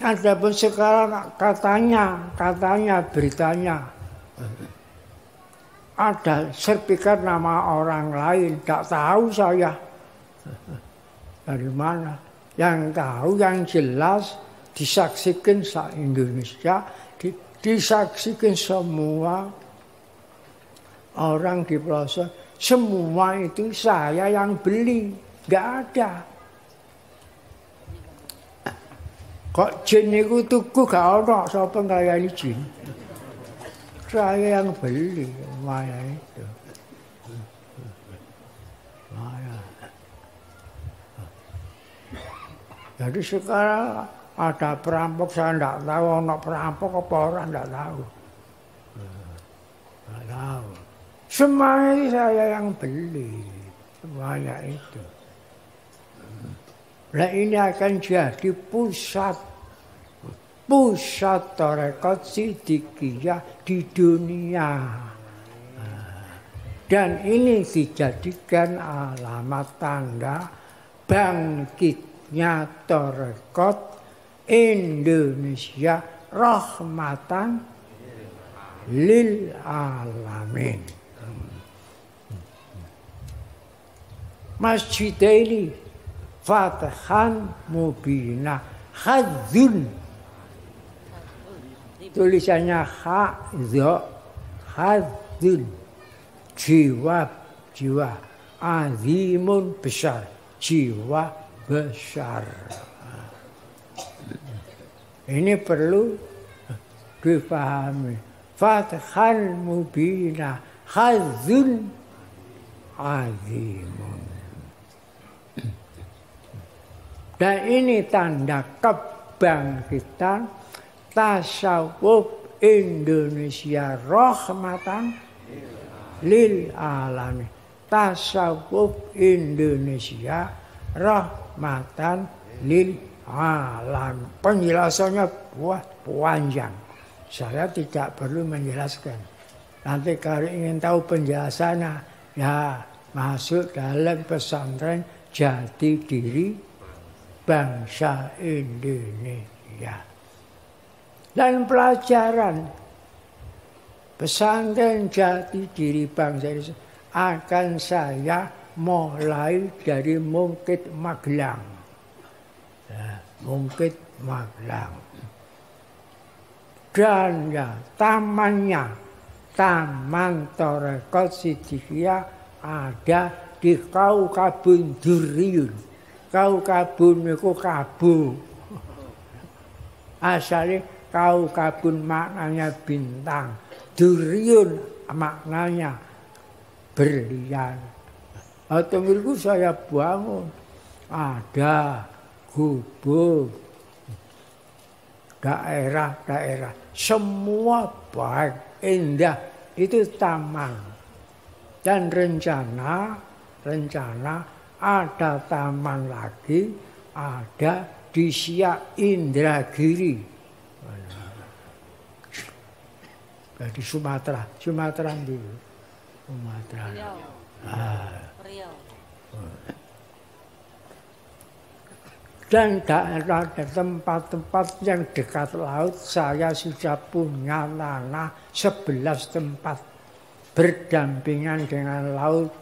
Adapun sekarang katanya beritanya ada sertifikat nama orang lain, tak tahu saya dari mana. Yang tahu yang jelas disaksikan se-Indonesia, disaksikan semua orang di pelosok. Semua itu saya yang beli, nggak ada. Kok jin itu tuku gak ada, siapa ngayani jin? Saya yang beli, Maya itu. Maya. Jadi sekarang ada perampok, saya tidak tahu, ada perampok apa orang tidak tahu. Tidak tahu. Semuanya saya yang beli, semuanya itu. Nah ini akan jadi pusat tarekat Siddiqiyah di dunia. Dan ini dijadikan alamat tanda bangkitnya Tarekat Indonesia rahmatan lil alamin. Masjidaini fathan mubina hadzun, tulisannya hadzun, jiwa azimun besar, jiwa besar. Ini perlu dipahami. Fathan mubina hadzun azimun. Dan ini tanda kebangkitan tasawuf Indonesia rahmatan lil alamin. Tasawuf Indonesia rahmatan lil alam. Penjelasannya panjang. Saya tidak perlu menjelaskan. Nanti kalau ingin tahu penjelasannya, ya masuk dalam pesantren Jati Diri Bangsa Indonesia. Dan pelajaran pesantren Jati Diri Bangsa Indonesia akan saya mulai dari Mungkit Magelang. Mungkit Magelang. Dan ya tamannya, Taman Tarekat Siddiqiyah ada di Kaukabun Durriyun. Kaukabun itu kabu. Asalnya Kaukabun maknanya bintang. Durriyun maknanya berlian. Atau itu saya bangun. Ada gubuk. Daerah-daerah. Semua baik, indah. Itu taman. Dan rencana ada taman lagi, ada di Siak Indragiri. Di Sumatera dulu. Sumatera. Riau. Dan daerah tempat-tempat yang dekat laut saya sudah punya tanah 11 tempat berdampingan dengan laut.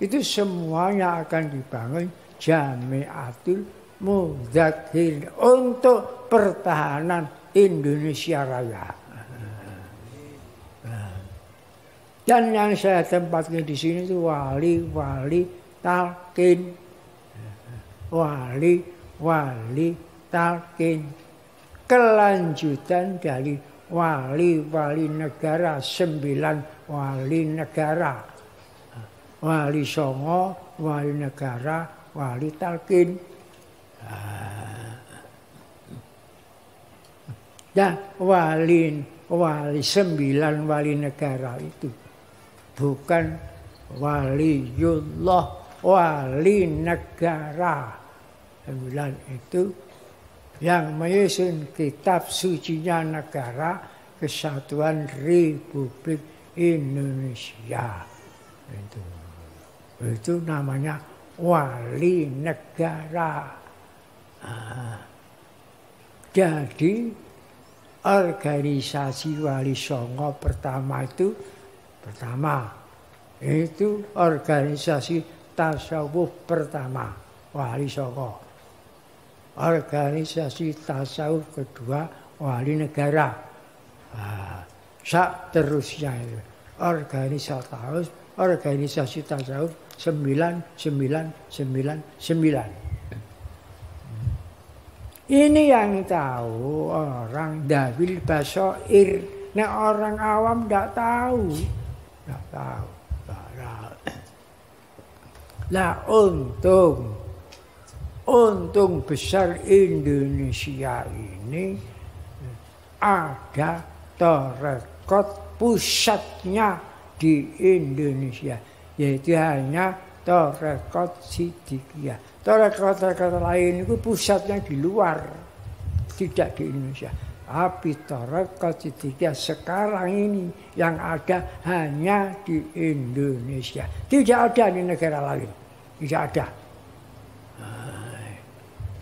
Itu semuanya akan dibangun Jamiatul Mudzakirin untuk pertahanan Indonesia Raya. Dan yang saya tempatkan di sini itu wali-wali talqin. Wali talqin. Kelanjutan dari wali-wali negara, 9 wali negara. Wali Songo, wali negara, wali talqin. Dan wali 9 wali negara itu bukan waliullah, wali negara. 9 itu yang menyusun kitab sucinya negara Kesatuan Republik Indonesia. Itu namanya wali negara. Jadi organisasi Wali Songo pertama itu organisasi tasawuf pertama Wali Songo. Organisasi tasawuf kedua wali negara. Terusnya itu organisasi tasawuf 999. Ini yang tahu orang Dawil Basoir. Nah orang awam tidak tahu. Nah untung besar Indonesia ini ada tarekat pusatnya di Indonesia, yaitu hanya tarekat Siddiqiyah. Tarekat lain itu pusatnya di luar, tidak di Indonesia. Tapi tarekat Siddiqiyah sekarang ini yang ada hanya di Indonesia. Tidak ada di negara lain. Tidak ada.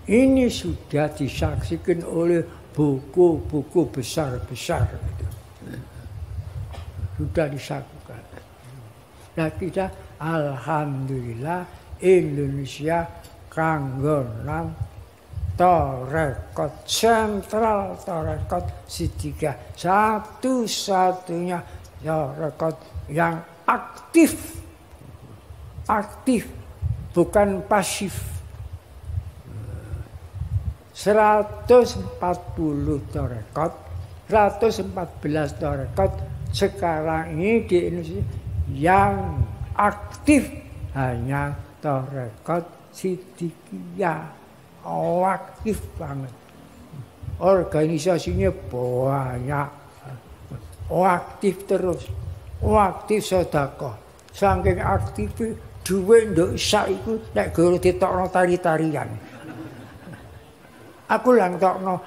Ini sudah disaksikan oleh buku-buku besar-besar. Sudah disaksikan. Nah kita alhamdulillah Indonesia kanggo nang tarekat sentral tarekat Siddiqiyah, satu-satunya tarekat yang aktif bukan pasif. 140 tarekat, 114 tarekat sekarang ini di Indonesia yang aktif hanya tarekat Siddiqiyah. Aktif banget. Organisasinya banyak. Aktif terus. Aktif sedekah. Saking aktif duwe nduk sak iku nek guru ditokno tari-tarian. Aku lang tokno.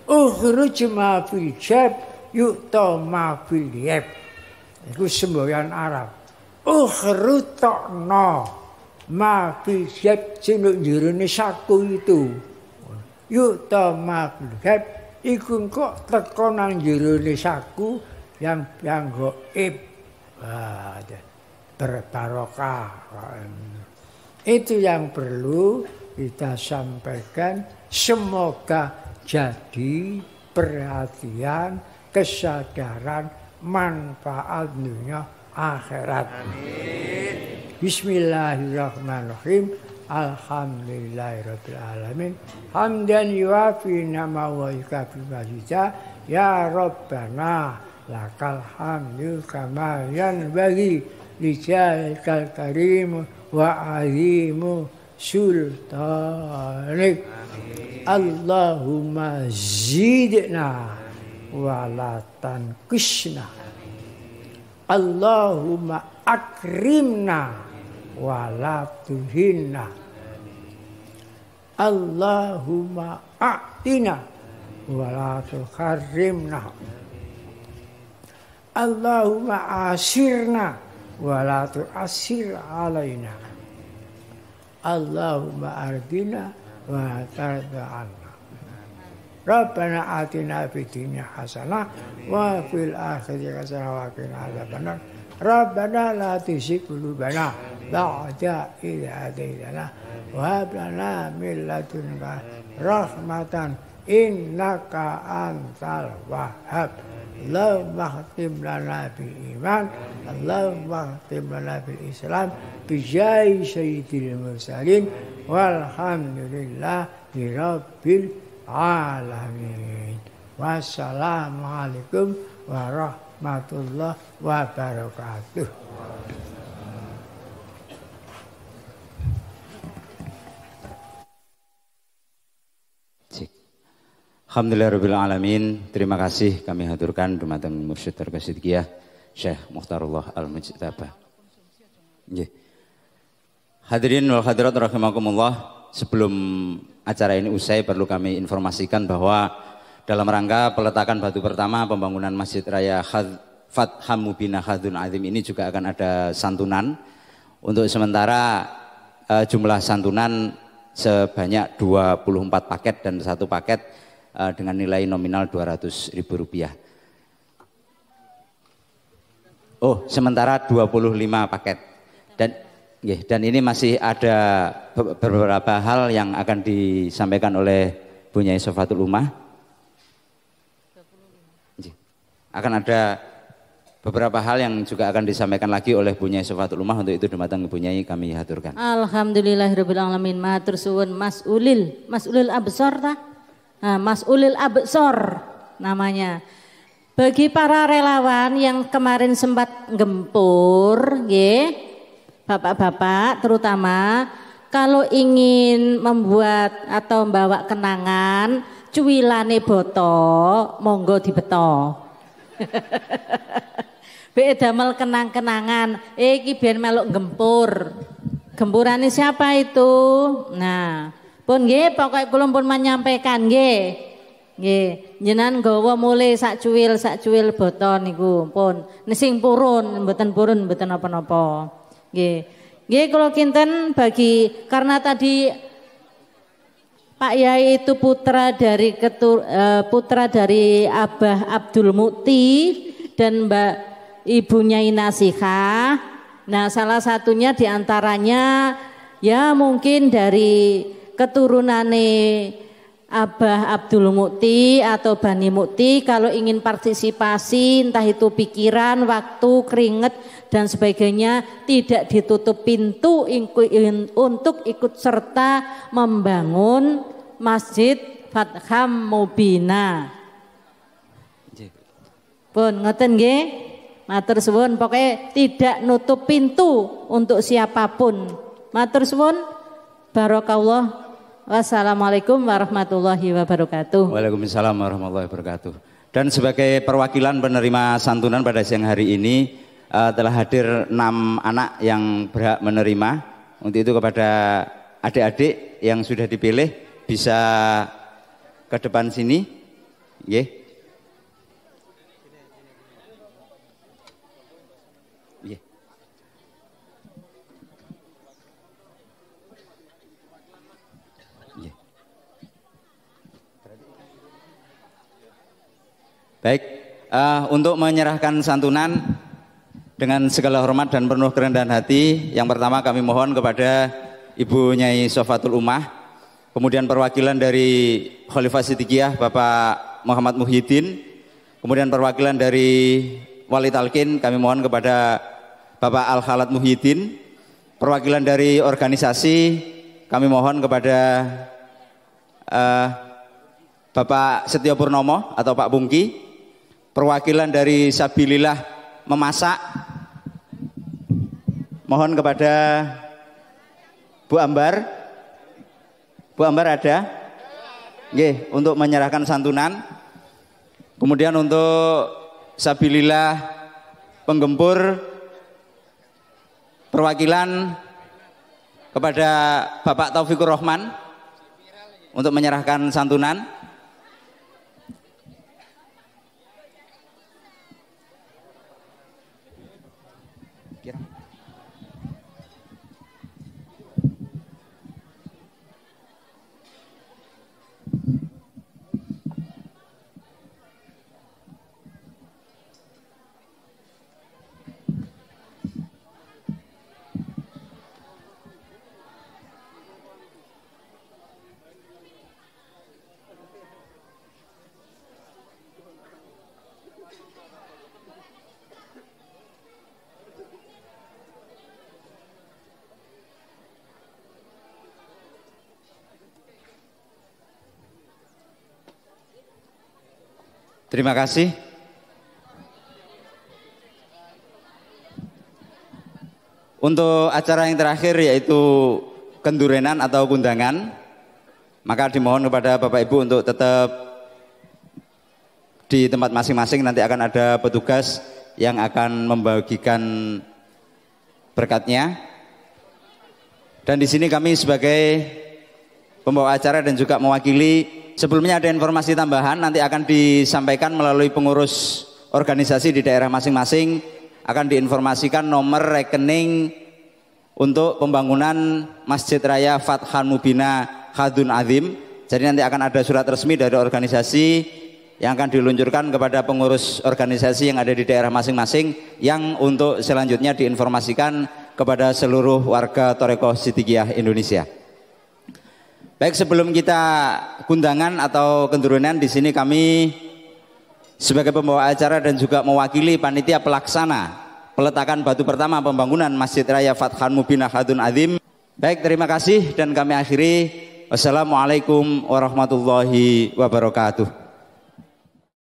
Ukhruj ma fil jab yu'ta ma fil yab. Iku semboyan Arab. Ukhruj tokno ma fil jab sing njurone saku itu. Yu'ta ma fil jab iku kok teko nang njurone saku yang gaib. Berbarokah. Itu yang perlu kita sampaikan. Semoga jadi perhatian, kesadaran, manfaat dunia akhirat. Amin. Bismillahirrahmanirrahim. Alhamdulillahirabbil alamin. Hamdan yuafi nama wa yukafi mazida. Ya Rabbana lakal hamdu kama yanbaghi lijalikal karim wa azimu sultanik. Allahumma zidna wa la tanqisna. Allahumma akrimna wa la tuhinna. Allahumma a'tina wa la tukharrimna. Allahumma asirna wa la tu'asir alaina. Allahumma ardina wa tarda anna. Rabbana atina fid dunya hasanah wa fil akhirati hasanah wa qina adzabannar. Rabbana la tuzigh qulubana ba'da idh hadaytana wa hab lana min ladunka rahmatan innaka antal wahhab. Allahumma khtim lana bil iman, Allahumma khtim lana bil Islam, bi jahi sayyidil mursalin walhamdulillahi rabbil alamin. Wassalamualaikum warahmatullahi wabarakatuh. Alhamdulillahirabbil alamin. Terima kasih kami haturkan dumateng Mursyid Tarekat Siddiqiyah Syekh Mukhtarullah Al-Mujtaba. Nggih. Hadirin wal hadirat rahimakumullah, sebelum acara ini usai perlu kami informasikan bahwa dalam rangka peletakan batu pertama pembangunan Masjid Raya Fatham Mubina Khadun Azim ini juga akan ada santunan. Untuk sementara jumlah santunan sebanyak 24 paket dan satu paket dengan nilai nominal Rp200.000. Oh, sementara 25 paket. Dan ini masih ada beberapa hal yang akan disampaikan oleh Bunyai Safatul Ummah. Akan ada beberapa hal yang juga akan disampaikan lagi oleh Bunyai Safatul Ummah. Untuk itu dumateng Bunyai kami haturkan. Alhamdulillahirabbil alamin. Matur suwun Mas'ulil Absor ta? Nah, Mas'ulil Absor namanya. Bagi para relawan yang kemarin sempat gempur, nggih. Bapak-bapak terutama kalau ingin membuat atau membawa kenangan cuwilane boto monggo dibeto. Be damel kenang-kenangan iki biar melok gempur. Gempurannya siapa itu? Nah, pun nggih pokoke kula pun menyampaikan nggih. Nggih, jenengan nggawa mulai sak cuwil boten niku pun. Sing purun mboten napa-napa. Nggih. Nggih kula kinten bagi karena tadi Pak Yai itu putra dari Abah Abdul Mukti dan Mbak Ibu Nyai Nasihah. Nah, salah satunya diantaranya ya mungkin dari keturunane Abah Abdul Mukti atau Bani Mukti kalau ingin partisipasi entah itu pikiran, waktu, keringat dan sebagainya tidak ditutup pintu untuk ikut serta membangun Masjid Fatham Mubina. Pun ngoten nggih. Matur suwun pokoknya tidak nutup pintu untuk siapapun. Matur suwun. Barakallah. Wassalamualaikum warahmatullahi wabarakatuh. Waalaikumsalam warahmatullahi wabarakatuh. Dan sebagai perwakilan penerima santunan pada siang hari ini telah hadir 6 anak yang berhak menerima. Untuk itu kepada adik-adik yang sudah dipilih bisa ke depan sini. Nggih. Nggih. Baik, untuk menyerahkan santunan dengan segala hormat dan penuh kerendahan hati, yang pertama kami mohon kepada Ibu Nyai Sofatul Ummah, kemudian perwakilan dari Khalifah Siddiqiyah Bapak Muhammad Muhyiddin, kemudian perwakilan dari Wali Talqin kami mohon kepada Bapak Al-Khalad Muhyiddin, perwakilan dari organisasi kami mohon kepada Bapak Setio Purnomo atau Pak Pungki, perwakilan dari Sabilillah Memasak mohon kepada Bu Ambar. Bu Ambar ada? Nggih, untuk menyerahkan santunan. Kemudian untuk Sabilillah Penggempur perwakilan kepada Bapak Taufikur Rahman untuk menyerahkan santunan. Terima kasih. Untuk acara yang terakhir yaitu kendurenan atau kundangan, maka dimohon kepada Bapak Ibu untuk tetap di tempat masing-masing. Nanti akan ada petugas yang akan membagikan berkatnya. Dan di sini kami sebagai pembawa acara dan juga mewakili. Sebelumnya ada informasi tambahan, nanti akan disampaikan melalui pengurus organisasi di daerah masing-masing, akan diinformasikan nomor rekening untuk pembangunan Masjid Raya Fatham Mubina Hadun Azim. Jadi nanti akan ada surat resmi dari organisasi yang akan diluncurkan kepada pengurus organisasi yang ada di daerah masing-masing, yang untuk selanjutnya diinformasikan kepada seluruh warga Thariqah Siddiqiyah Indonesia. Baik, sebelum kita kundangan atau kendurunan, di sini kami sebagai pembawa acara dan juga mewakili panitia pelaksana peletakan batu pertama pembangunan Masjid Raya Fatham Mubina Hadun Azim. Baik, terima kasih dan kami akhiri. Wassalamualaikum warahmatullahi wabarakatuh.